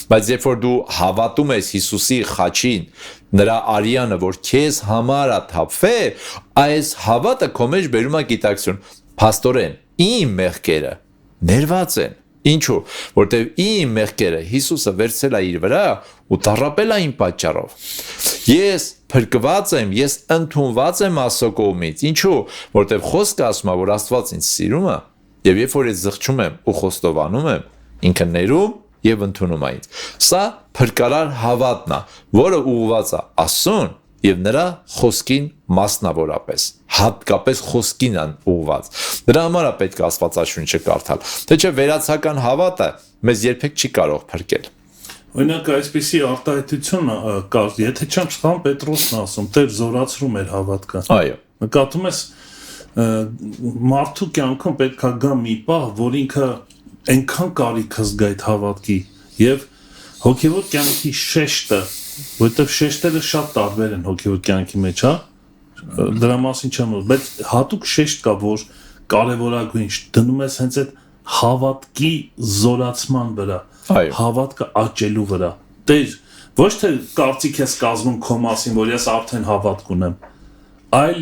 Բայց երբ որ դու հավատում ես Հիսուսի խաչին, նրա արյանը, որ քեզ համար է թափվել, այս հավատը քո մեջ բերում է գիտակցություն։ Փաստորեն, իմ մեղքերը ներված են։ Ինչու՞, որտեղ իմ մեղքերը Հիսուսը վերցել է իր վրա ու տառապել է իմ պատճառով։ Ես փրկված եմ, ես ընդունված եմ Աստծո կողմից։ Ինչու՞, որտեղ խոսքը ասում է, որ Աստված ինձ սիրում է, եւ երբ որ ես զղջում եմ ու խոստովանում եմ, ինքը ներում եւ ընդունում է ինձ։ Սա փրկարար հավատն է, որը ուղղված է Աստծուն եւ նրա խոսքին մասնավորապես, հատկապես խոսքին են ուղղված։ Դրա համար է պետք է Աստվածաշունչը կարդալ։ Թե չէ վերացական հավատը մեզ երբեք չի կարող փրկել։ Օրինակ այսպիսի արտահայտություն կար, եթե չեմ սխալվում, Պետրոսն ասում, Տեր զորացրում էր հավատքը։ Այո։ Նկատում ես մարդու կյանքում պետք է գա մի պահ, որ ինքը այնքան կարիք զգա այդ հավատքի եւ հոգեվոր կյանքի շեշտը, որովհետեւ շեշտերը շատ տարբեր են հոգեվոր կյանքի մեջ, հա, դրա մասին չեմ ուզում, բայց հատուկ շեշտ կա, որ կարևորագույն դնում ես հենց այդ հավատքի զորացման վրա, հավատքը աճելու վրա։ Տեր, ոչ թե կարծիք ես կազմում քո մասին, որ ես արդեն հավատք ունեմ, այլ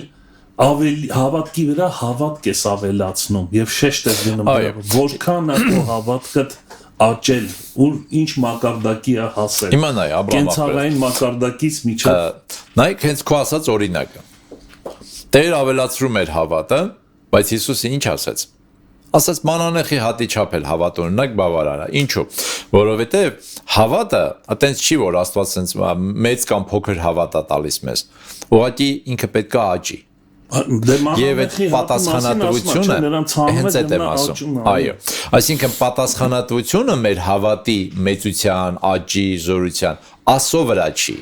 ավելի հավատքի վրա հավատք ես ավելացնում եւ շեշտ ես դնում դրա, որքան է քո հավատքդ աճել, ու ինչ մակարդակի է հասել։ Իմանայ, Աբրահամ, կենցաղային մակարդակից միջով։ Նայեք, հենց քո ասած օրինակը։ Տեր ավելացրում էր հավատը, բայց Հիսուսը ինչ ասաց։ Ասաց մանանեխի հատի չափել հավատ օրինակ բավարար է։ Ինչու՞։ Որովհետև հավատը այտենց չի, որ Աստված sense մեծ կամ փոքր հավատ է տալիս մեզ։ Ուղղակի ինքը պետք է աճի։ Եվ այդ պատասխանատվությունը հենց այդ եմ ասում։ Այո, այսինքն պատասխանատվությունը մեր հավատի մեծության, աճի, զորության Աստծո վրա չի։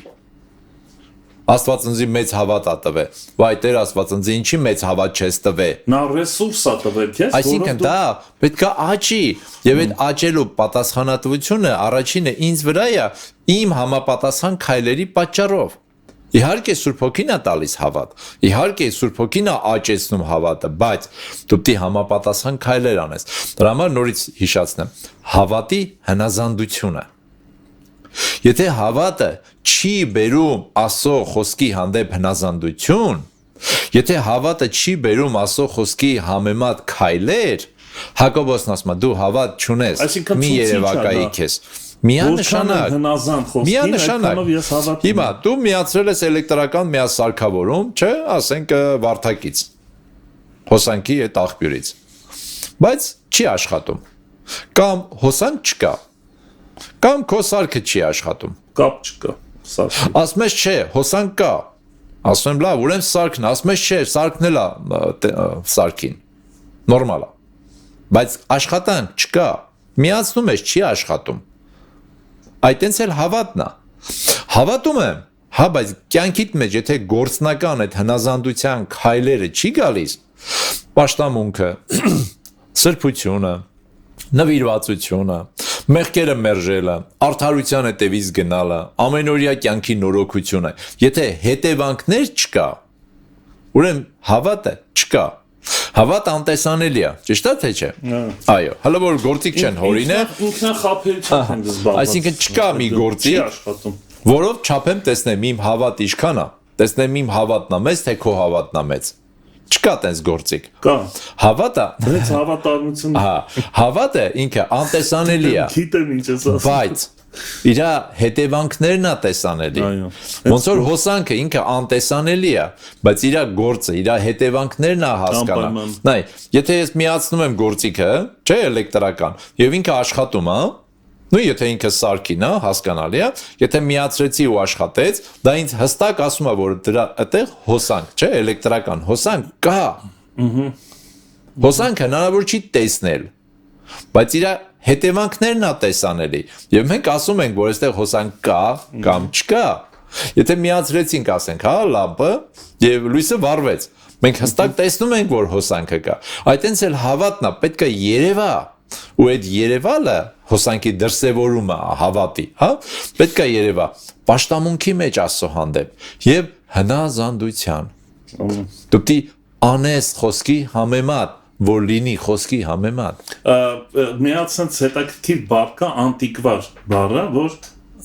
Աստված ինձ մեծ հավատ ա տվել։ Վայ Տեր Աստված ինձ ինչի մեծ հավատ չես տվել։ Նա ռեսուրս ա տվել, քեզ։ Այսինքն դա պետք է աճի, եւ այդ աճելու պատասխանատվությունը առաջինը ինձ վրա է իմ համապատասխան քայլերի պատճառով։ Իհարկե Սուրբ Հոգին է տալիս հավատ։ Իհարկե Սուրբ Հոգին է աճեցնում հավատը, բայց դու պետք է համապատասխան քայլեր անես։ Դրա համար նորից հիշացնեմ, հավատի հնազանդությունը։ Եթե հավատը չի բերում Աստծո խոսքի հանդեպ հնազանդություն, եթե հավատը չի բերում Աստծո խոսքի համեմատ քայլեր, Հակոբոսն ասում է դու հավատ չունես, մի երևակայի քեզ։ Միանշանակ։ Հիմա դու միացրել ես էլեկտրական միասարքավորում, չէ, ասենք վարդակից, հոսանքի այդ աղբյուրից, բայց չի աշխատում, կամ հոսանք չկա, կամ քո սարքը չի աշխատում, կապ չկա, սարքը։ Ասում ես չէ, հոսանք կա, ասում եմ լավ, ուրեմն սարքն, ասում ես չէ, սարքն էլ է սարքին, նորմալ է, բայց աշխատանք չկա, միացնում ես չի աշխատում։ Այտենց էլ հավատն է։ Հավատում եմ, հա, բայց կյանքիդ մեջ եթե գործնական այդ հնազանդության քայլերը չի գալիս, պաշտամունքը, սրբությունը, նվիրվածությունը, մեղքերը մերժելը, արդարության հետևից գնալը, ամենօրյա կյանքի նորոգությունը, եթե հետևանքներ չկա, ուրեմն հավատը չկա։ Հավատ անտեսանելի է, ճիշտ է թե չէ։ Այո, հələ որ գործիք չեն հորինը, ինքնախաբերությամբ են զբաղված։ Այսինքն չկա մի գործիք, որով չափեմ տեսնեմ իմ հավատ ինչքան է, տեսնեմ իմ հավատն է մեծ, թե քո հավատն է մեծ։ Չկա տես գործիք։ Կա։ Հավատը, դրանց հավատարմությունը։ հա, հավատը ինքը անտեսանելի է։ Գիտեմ ինչ ես ասում։ Բայց իր հետևանքներն է տեսանելի։ Ոնց որ հոսանքը ինքը անտեսանելի է, բայց իր գործը, իր հետևանքներն է հասկանա։ Նայ, եթե ես միացնում եմ գործիքը, չէ, էլեկտրական, եւ ինքը աշխատում է, նույն եթե ինքը սարքին է, հասկանալի է, եթե միացրեցի ու աշխատեց, դա ինձ հստակ ասում է, որ դրա այդտեղ հոսանք, չէ, էլեկտրական հոսանք կա։ Հոսանքը հնարավոր չի տեսնել, բայց իր հետևանքներն է տեսանելի։ Եվ մենք ասում ենք, որ այստեղ հոսանք կա կամ չկա։ Եթե միացրեցինք, ասենք, հա, լամպը եւ լույսը վառվեց, մենք հստակ տեսնում ենք, որ հոսանքը կա։ Այտենց էլ հավատն է, պետք է երևա։ Ու այդ երևալը հոսանքի դրսևորումը հավատի, հա, պետք է երևա պաշտամունքի մեջ Աստծո հանդեպ եւ հնազանդության։ Դու պիտի անես խոսքի համեմատ, որ լինի խոսքի համեմատ։ Միացած հետաքրքիր բառ կա անտիկվար բառը, որ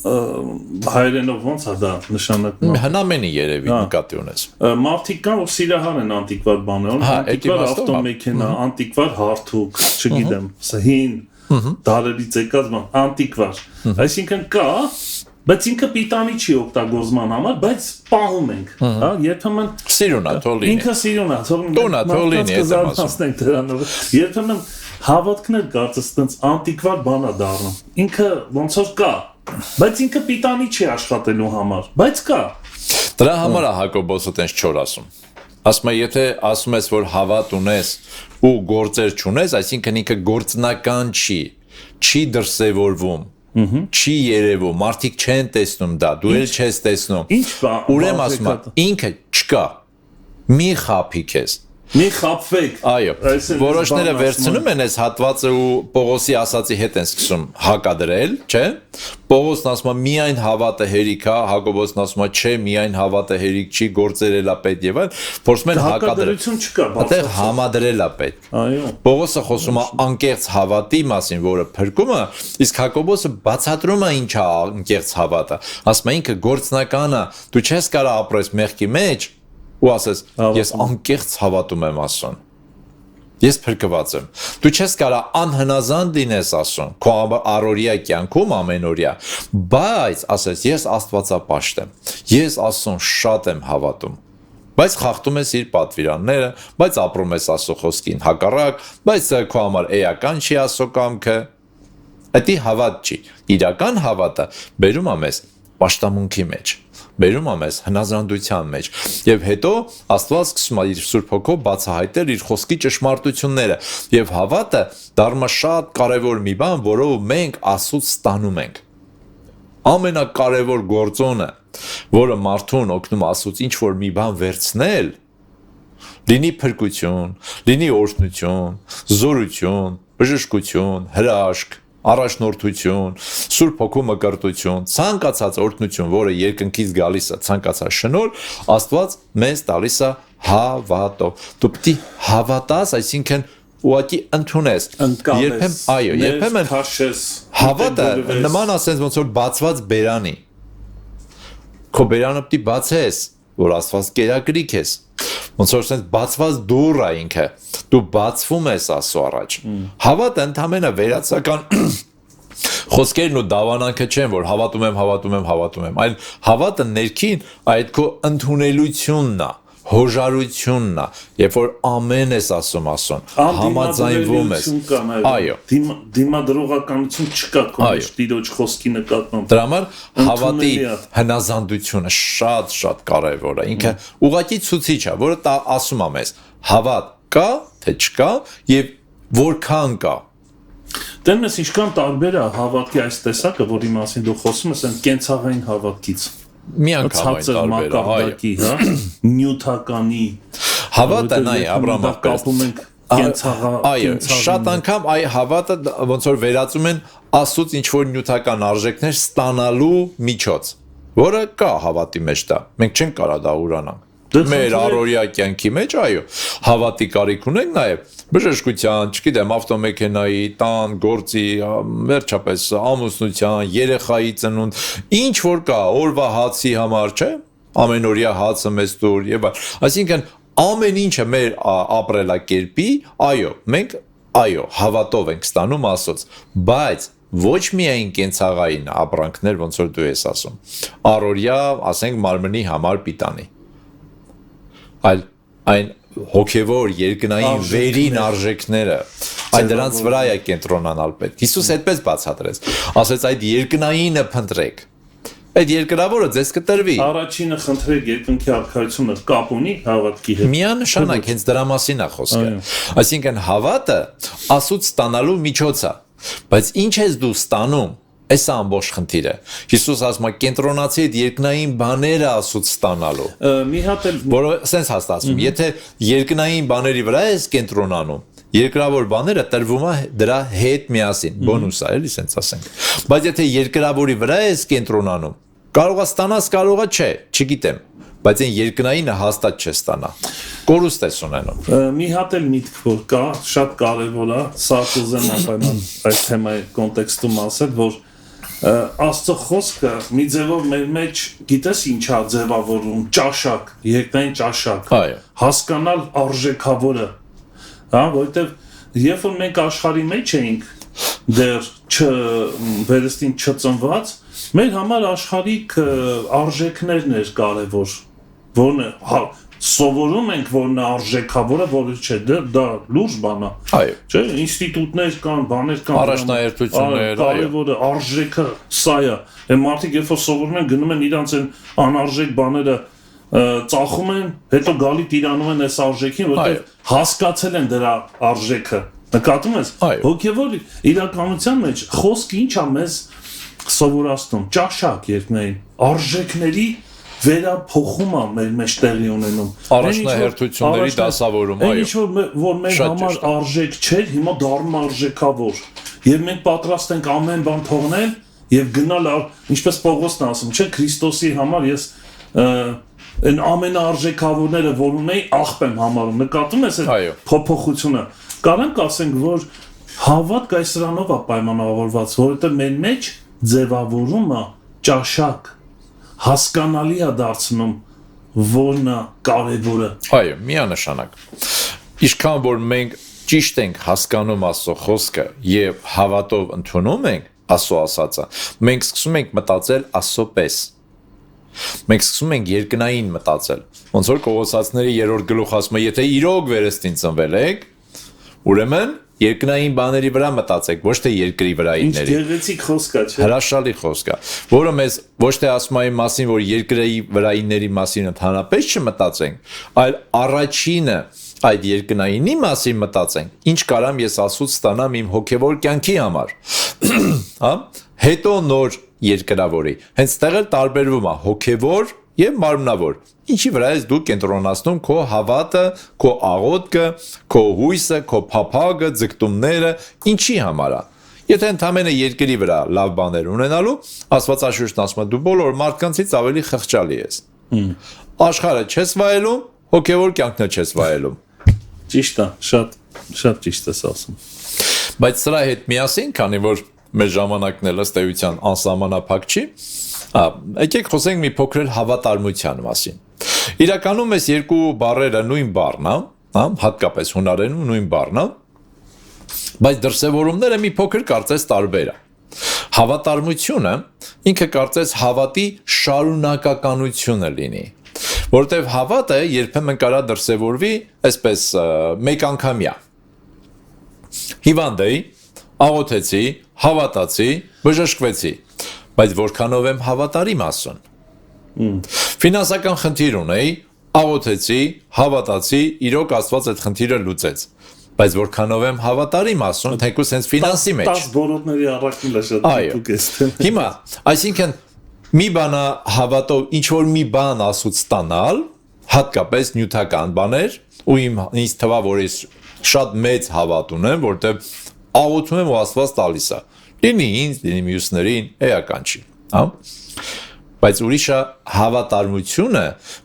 հայերենով ոնց է դա նշանակում։ Հնամենի երևի նկատի ունես։ Մարդիկ կան, որ սիրահար են անտիկվար բաներով, անտիկվար ավտոմեքենա, անտիկվար հարթուկ, չգիտեմ, հին, դարերից եկած բան, անտիկվար։ Այսինքն կա, բայց ինքը պիտանի չի օգտագործման համար, բայց պահում ենք, հա, երբեմն սիրունա թողնի։ Ինքը սիրունա, թողնի։ Երբեմն հավատքներ կարծես տենց անտիկվար բան է դառնում։ Ինքը ոնց որ կա, բայց ինքը պիտանի չի աշխատելու համար, բայց կա։ Դրա համար է Հակոբոսը տենց չոր ասում։ Ասում է, եթե ասում ես, որ հավատ ունես ու գործեր չունես, այսինքն ինքը գործնական չի դրսևորվում, չի երևում, մարդիկ չեն տեսնում դա, դու էլ չես տեսնում։ Ուրեմն ասում է, ինքը չկա։ Մի խափի քեզ։ Մի խապվեք։ Այո, որոշները վերցնում են այս հատվածը ու Պողոսի ասացի հետ են սկսում հակադրել, չէ՞։ Պողոսն ասում է միայն հավատը հերիք է, Հակոբոսն ասում է չէ, միայն հավատը հերիք չի, գործեր էլա պետք եւ այլ, փորձում են հակադրություն չկա, այդտեղ համադրել է պետք։ Այո։ Պողոսը խոսում է անկեղծ հավատի մասին, որը փրկում է, իսկ Հակոբոսը բացատրում է ինչ է անկեղծ հավատը։ Ասում է ինքը գործնական է, դու չես կարող ապրես մեղքի մեջ ու ասես ես անկեղծ հավատում եմ ասում։ Ես փրկված եմ։ Դու չես կարող անհնազանդ լինես ասում, քո առօրյա կյանքում ամենօրյա, բայց ասես ես Աստվածապաշտ եմ։ Ես ասում շատ եմ հավատում։ Բայց խախտում ես իր պատվիրանները, բայց ապրում ես Աստծո խոսքին հակառակ, բայց քո համար էական չի Աստծո կամքը։ Դա հավատ չի։ Իրական հավատը բերում է մեզ պաշտամունքի մեջ, բերում է մեզ հնազանդության մեջ, եւ հետո Աստված սկսում է իր Սուրբ Հոգով բացահայտել իր խոսքի ճշմարտությունները, եւ հավատը դառնում է շատ կարեւոր մի բան, որով մենք Աստծուց ստանում ենք։ Ամենակարևոր գործոնը, որը մարդուն օգնում Աստծուց ինչ որ մի բան վերցնել, լինի փրկություն, լինի օրհնություն, զորություն, բժշկություն, հրաշք, առաջնորդություն, Սուրբ Հոգու մկրտություն, ցանկացած օրհնություն, որը երկնքից գալիս է, ցանկացած շնորհ, Աստված մեզ տալիս է հավատով։ Դու պետք է հավատաս, այսինքն ուղղակի ընդունես։ Երբեմն, այո, երբեմն հավատը նման ասես ոնց որ բացված բերանի։ Քո բերանը պետք է բացես, որ Աստված կերակրի քեզ։ Ոնց որ ասես բացված դուռ է ինքը, դու բացվում ես Աստծո առաջ։ Հավատը ընդհանրապես վերացական խոսքերն ու դավանանքը չեն, որ հավատում եմ, այլ հավատը ներքին այդ քո ընդունելությունն է, հոժարությունն է, երբ որ ամեն ես ասում, համաձայնվում ես։ Այո։ Դիմադրողականություն չկա քո մեջ Տիրոջ խոսքի նկատմամբ։ Դրա համար հավատի հնազանդությունը շատ կարևոր է։ Ինքը ուղղակի ցուցիչ է, որը ասում է մեզ հավատ կա, թե չկա եւ որքան կա։ Դեռ մեզ ինչքան տարբեր է հավատքի այս տեսակը, որի մասին դու խոսում ես, այն կենցաղային հավատքից։ Միանգամայն տարբեր է, հա, նյութականի հավատը նայ Աբրահամը կապում ենք կենցաղա։ Այո, շատ անգամ այ հավատը ոնց որ վերածում են Աստծուց ինչ որ նյութական արժեքներ ստանալու միջոց, որը կա հավատի մեջ դա։ Մենք չենք կարող դա ուրանանք։ Մեր առօրյա կյանքի մեջ, այո, հավատի կարիք ունենք նաև բժշկության, չգիտեմ, ավտոմեքենայի, տան, գործի, վերջապես ամուսնության, երեխայի ծնունդ, ինչ որ կա, օրվա հացի համար, չէ՞, ամենօրյա հացը մեզ տուր եւ այլ։ Այսինքն ամեն ինչը մեր ապրելակերպի, այո, մենք հավատով ենք ստանում Աստծոց, բայց ոչ միայն կենցաղային ապրանքներ, ոնց որ դու ես ասում, առօրյա, ասենք, մարմնի համար պիտանի, այլ այն հոգևոր երկնային վերին արժեքները, այդ դրանց վրա է կենտրոնանալ պետք։ Հիսուս այդպես բացատրեց, ասեց այդ երկնայինը փնտրեք։ Այդ երկրավորը ձեզ կտրվի։ Առաջինը խնդրեք երկնքի արքայությունը կապ ունի հավատքի հետ։ Միանշանակ հենց դրա մասին է խոսքը։ Այսինքն հավատը Աստծուց ստանալու միջոց է, բայց ինչ ես դու ստանում, այս է ամբողջ խնդիրը։ Հիսուս ասում է կենտրոնացի այդ երկնային բաները Աստծուց ստանալու։ Մի հատ էլ որը sense հաստատում, եթե երկնային բաների վրա ես կենտրոնանում, երկրավոր բաները տրվում է դրա հետ միասին, բոնուս է, էլի sense ասենք։ Բայց եթե երկրավորի վրա ես կենտրոնանում, կարող է ստանաս, կարող է չէ, չգիտեմ, բայց այն երկնայինը հաստատ չստանա։ Կորուստ ես ունենում։ Մի հատ էլ միտք որ կա, շատ կարևոր է, սա կուզեմ անպայման այս թեմայի կոնտեքստում ասել, որ Աստծո խոսքը մի ձևով մեր մեջ գիտես ինչա ձևավորում, ճաշակ, երկնային ճաշակ, հասկանալ արժեքավորը, հա, որովհետև երբ որ մենք աշխարհի մեջ էինք, դեռ վերստին չծնված, մեր համար աշխարհիկ արժեքներն էր կարևոր, որն է սովորում ենք, որ նա արժեքավորը, որը չէ, դա լուրջ բան է։ Այո։ Չէ, ինստիտուտներ կան, բաներ կան։ Առաջնահերթություններ, կարևորը արժեքը սա է։ Այն մարդիկ երբ որ սովորում են, գնում են իրանց այն անարժեք բաները ծախում են, հետո գալի տիրանում են այս արժեքին, որտեղ հասկացել են դրա արժեքը։ Նկատում ես։ Հոգևոր իրականության մեջ խոսքը ի՞նչ է մեզ սովորացնում, ճաշակ երկնային արժեքների վերափոխում է մեր մեջ տեղի ունենում։ Առաջնահերթությունների դասավորում, այո։ Ինչ որ մեր համար արժեք չէր, հիմա դառնում արժեքավոր։ Եվ մենք պատրաստ ենք ամեն բան թողնել եւ գնալ, ինչպես Պողոսն ասում, չէ, Քրիստոսի համար ես այն ամենաարժեքավորները, որ ունեի, աղբ եմ համարում։ Նկատում ես այդ փոփոխությունը։ Կարանք ասենք, որ հավատք այս սրանով է պայմանավորված, որովհետեւ մեր մեջ ձևավորումը ճաշակ հասկանալի է դարձնում, որն է կարևորը։ Այո, միանշանակ։ Ինչքան որ մենք ճիշտ ենք հասկանում Աստծո խոսքը եւ հավատով ընդունում ենք Աստծո ասածը, մենք սկսում ենք մտածել Աստծո պես։ Մենք սկսում ենք երկնային մտածել։ Ոնց որ Կողոսացիների 3-րդ գլուխ ասում է, եթե իրոք վերստին ծնվել եք, ուրեմն երկնային բաների վրա մտածեք, ոչ թե երկրի վրայինների։ Ինչ գեղեցիկ խոսք է, չէ՞։ Հրաշալի խոսք է, որը մեզ ոչ թե ասում է այն մասին, որ երկրի վրայինների մասին ընդհանրապես չմտածենք, այլ առաջինը այդ երկնայինի մասին մտածենք, ինչ կարամ ես Աստծուց ստանամ իմ հոգևոր կյանքի համար, հա, հետո նոր երկրավորի։ Հենց տեղ էլ տարբերվում է հոգևոր եւ մարմնավոր։ Ինչի վրա ես դու կենտրոնացնում քո հավատը, քո աղոթքը, քո հույսը, քո փափագը, ձգտումները, ինչի համար է։ Եթե ընդամենը երկրի վրա լավ բաներ ունենալու, Աստվածաշունչն ասում է դու բոլոր մարդկանցից ավելի խղճալի ես։ Աշխարհը չես վայելում, հոգևոր կյանքն չես վայելում։ Ճիշտ է, շատ ճիշտ ես ասում։ Բայց սրա հետ միասին, քանի որ մեր ժամանակն էլ ըստ էության անսահմանափակ չի, եկեք խոսենք մի փոքր հավատարմության մասին։ Իրականում այս երկու բառերը նույն բառն է, հա, հատկապես հունարենում նույն բառն է, բայց դրսևորումները մի փոքր կարծես տարբեր է։ Հավատարմությունը ինքը կարծես հավատի շարունակականությունը լինի, որտեղ հավատը երբեմն կարա դրսևորվի այսպես մեկ անգամյա։ Հիվանդ էի, աղոթեցի, հավատացի, բժշկվեցի, բայց որքանով եմ հավատարիմ Աստծուն։ Ֆինանսական խնդիր ունեի, աղոթեցի, հավատացի, իրոք Աստված այդ խնդիրը լուծեց, բայց որքանով եմ հավատարիմ Աստծուն, թեկուզ հենց ֆինանսի մեջ։ 10 բորոտների առաքելը շատ դուք ես։ Հիմա, այսինքն մի բանա հավատով ինչ որ մի բան Աստծուց ստանալ, հատկապես նյութական բաներ, ու ինձ թվա որ ես շատ մեծ հավատ ունեմ, որտեղ աղոթում եմ ու Աստված տալիս է։ Լինի ինձ, լինի մյուսներին, էական չի, հա։ Բայց ուրիշը հավատարմությունը,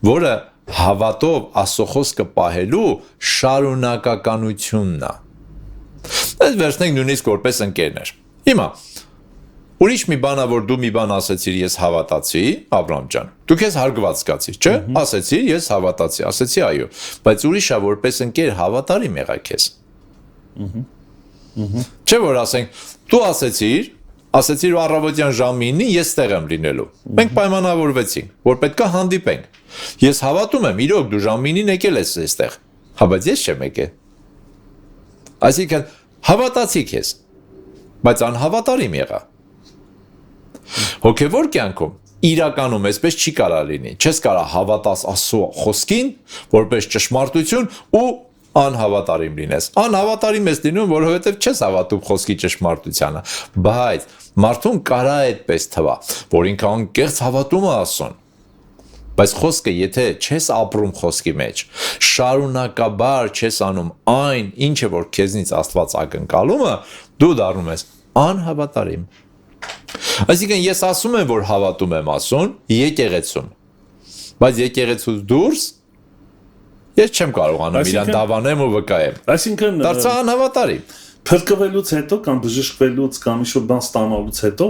որը հավատով Աստծո խոսքը պահելու շարունակականությունն է։ Այս վերցնենք նույնիսկ որպես ընկերներ։ Հիմա ուրիշ մի բան է, որ դու մի բան ասեցիր, ես հավատացի, Աբրահամ ջան։ Դու քեզ հարգված զգացի, չէ՞։ Ասեցիր, ես հավատացի, ասեցի այո, բայց ուրիշը որպես ընկեր հավատարիմ եղա քեզ։ Չէ՞ որ ասենք, դու ասեցիր ու առավոտյան ժամ 9-ին ես տեղ եմ լինելու։ Մենք պայմանավորվեցինք, որ պետքա հանդիպենք։ Ես հավատում եմ, իրոք դու ժամ 9-ին եկել ես այստեղ։ Հա, բայց ես չեմ եկել։ Այսինքն հավատացի քեզ, բայց անհավատարիմ եղա։ Հոգևոր կյանքում իրականում այսպես չի կարա լինի։ Չես կարա հավատաս Աստծո խոսքին, որպես ճշմարտություն ու անհավատարիմ լինես։ Անհավատարիմ ես լինում, որովհետև չես հավատում խոսքի ճշմարտությանը, բայց մարդուն կարա այդպես թվա, որ ինքը անկեղծ հավատում է Աստծուն։ Բայց խոսքը, եթե չես ապրում խոսքի մեջ, շարունակաբար չես անում այն, ինչը որ քեզնից Աստված ակնկալում է, դու դառնում ես անհավատարիմ։ Այսինքն ես ասում եմ, որ հավատում եմ Աստծուն եկեղեցում, բայց եկեղեցուց դուրս ես չեմ կարողանում իրան դավանեմ ու վկայեմ։ Այսինքն դարձա անհավատարիմ։ Փրկվելուց հետո կամ բժշկվելուց կամ ինչ-որ բան ստանալուց հետո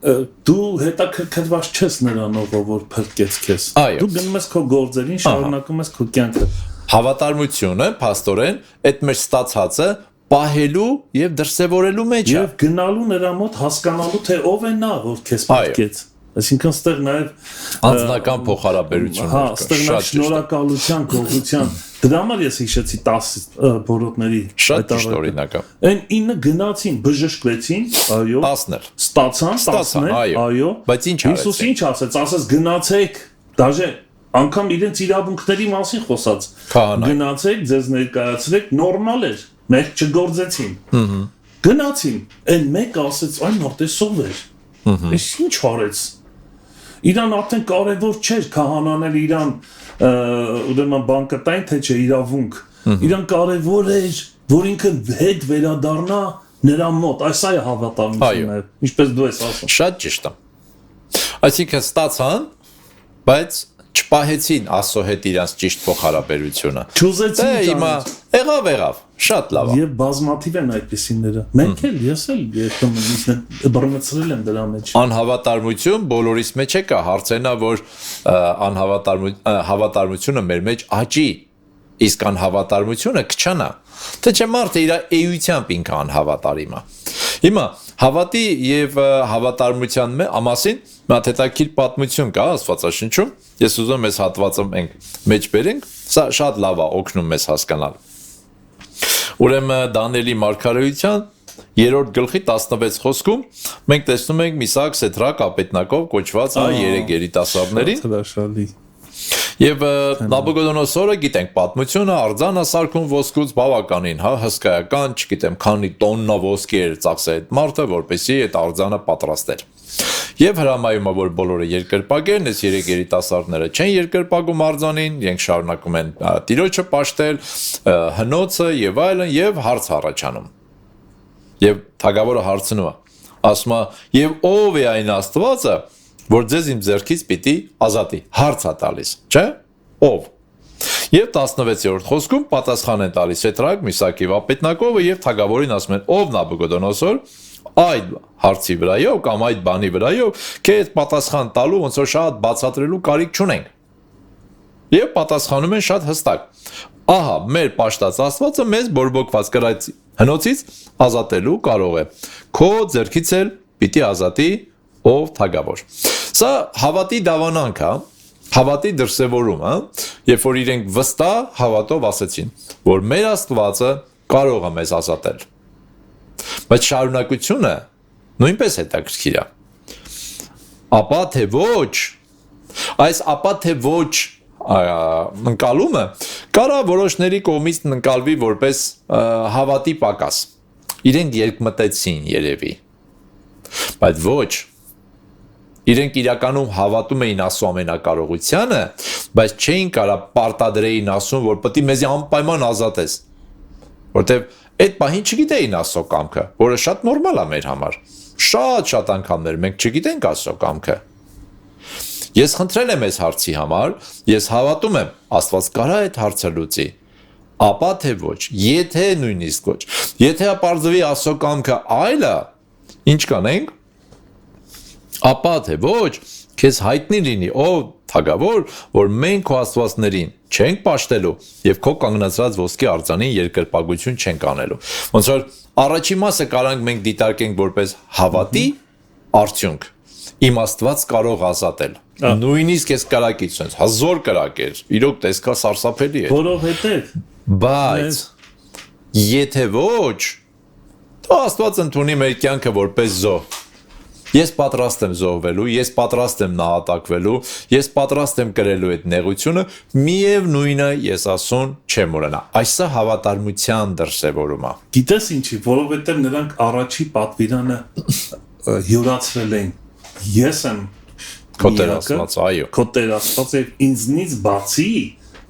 դու հետաքրքրված չես նրանով, որ փրկեց քեզ։ Դու գնում ես քո գործերին, շարունակում ես քո կյանքը։ Հավատարմությունը, փաստորեն, այդ մեր ստացածը պահելու եւ դրսեւորելու մեջ է։ Եվ գնալու նրա մոտ հասկանալու թե ով է նա, որ քեզ փրկեց։ Այսինքն ստեղ նաև անձնական փոխհարաբերություններ կա։ Հա, ստեղ նաև շնորհակալության, գողության։ Դրա համար ես հիշեցի 10 բորոտների այդ օրինակը։ Այն 9 գնացին, բժշկվեցին, այո։ 10-ներ։ Ստացան, այո։ Բայց ինչ արեց։ Հիսուս ինչ ասեց, ասեց գնացեք, դաժե անգամ իրենց իրավունքների մասին խոսած։ Գնացեք, ձեզ ներկայացրեք, նորմալ էր, մեկ չգործեցին։ Գնացին, այն մեկ ասեց, այն մոտեսով էր։ Այս ինչ արեց։ իրան արդեն կարևոր չէր քահանանել իրան ուրեմն բանկային թե չէ իրավունք իրան կարևոր էր որ ինքը հետ վերադառնա նրա մոտ այս է հավատարմությունը ինչպես դու ես ասում շատ ճիշտ է այսինքն ստացան բայց չպահեցին Աստծո հետ իրանց ճիշտ փոխհարաբերությունը չուզեցին հիմա եղավ շատ լավ եւ բազմաթիվ են այդպիսիները մենք էլ ես էլ բռնցրել եմ դրա մեջ անհավատարմություն բոլորիս մեջ է կա հարցենա որ հավատարմությունը մեր մեջ աճի իսկ անհավատարմությունը կչանա թե չէ մարդը իր էությամբ ինքը անհավատարիմ է հիմա հավատի եւ հավատարմության մասին մատ հետաքրքիր պատմություն կա Աստվածաշնչում ես ուզում եմ այս հատվածը մենք մեջ բերենք սա շատ լավ է օգնում մեզ հասկանալ ուրեմն Դանիելի մարգարեության 3-րդ գլխի 16 խոսքում մենք տեսնում ենք Միսակ, Սեդրակ, Աբեդնագով կոչված երեք երիտասարդներին հրաշալի Եվ Նաբուկոդոնոսորը գիտենք պատմությունը արձանը սարքում ոսկուց բավականին, հսկայական, չգիտեմ, քանի տոննա ոսկի էր ծախսել այդ մարդը, որպեսզի այդ արձանը պատրաստեր։ Եվ հրամայում է, որ բոլորը երկրպագեն, այս երեք երիտասարդները չեն երկրպագում արձանին, իրենք շարունակում են տիրոջը պաշտել, հնոցը եւ այլն, եւ հարց առաջանում։ Եվ թագավորը հարցնում է, ասում է, եւ ով է այն Աստվածը, որ ձեզ իմ ձեռքից պիտի ազատի, հարց է տալիս, չէ՞, ով։ Եվ 16-րդ խոսքում պատասխան են տալիս Սեդրակ, Միսակ եւ Աբեդնագովը եւ թագավորին ասում են. ով Նաբուկոդոնոսոր, այդ հարցի վրայով կամ այդ բանի վրայով քեզ պատասխան տալու ոնց որ շատ բացատրելու կարիք չունենք։ Եվ պատասխանում են շատ հստակ. ահա, մեր պաշտած Աստվածը մեզ բորբոքված կրած հնոցից ազատելու կարող է։ Քո ձեռքից էլ պիտի ազատի ով թագավոր։ Սա հավատի դավանանք է, հավատի դրսևորումը, երբ որ իրենք վստահ հավատով ասեցին, որ մեր Աստվածը կարող է մեզ ազատել։ Բայց շարունակությունը նույնպես հետաքրքիր է։ Ապա թե ոչ, այս ապա թե ոչ ընկալումը կարա որոշների կողմից ընկալվի որպես հավատի պակաս։ Իրենք երկմտեցին երևի։ Բայց ոչ Իրենք իրականում հավատում էին Աստծո ամենակարողությանը, բայց չէին կարա պարտադրեին ասում, որ պետք է մեզ անպայման ազատես։ Որտեվ այդ պահին չգիտեին Աստծո կամքը, որը շատ նորմալ է մեր համար։ Շատ անգամներ մենք չգիտենք Աստծո կամքը։ Ես խնդրել եմ այս հարցի համար, ես հավատում եմ, Աստված կարա այդ հարցը լուծի։ Ապա թե ոչ, եթե նույնիսկ ոչ, եթե ապարզվի Աստծո կամքը այլ է, ինչ կանենք։ Ապա թե ոչ, քեզ հայտնի լինի, ով թագավոր, որ մենք քո աստվածներին չենք պաշտելու եւ քո կանգնացրած ոսկի արձանին երկրպագություն չենք անելու։ Ոնց որ առաջի մասը կարանք մենք դիտարկենք որպես հավատի արդյունք։ Իմ Աստված կարող ազատել։ Նույնիսկ այս կրակից sense հազոր կրակ էր, իրոք տեսքա սարսափելի էր։ Որովհետեւ բայց եթե ոչ, то Աստված ընդունի մեր կյանքը որպես զոհ։ Ես պատրաստ եմ զոհվելու, ես պատրաստ եմ նահատակվելու, ես պատրաստ եմ կրելու այդ նեղությունը, միևնույնը ես ասում չեմ ուրանա։ Այսը հավատարմության դրսևորում է։ Գիտես ինչի, որովհետև նրանք առաջի պատվիրանը յուրացրել են։ Ես եմ քո Տեր Աստված, այո։ Քո Տեր Աստված եւ ինձնից բացի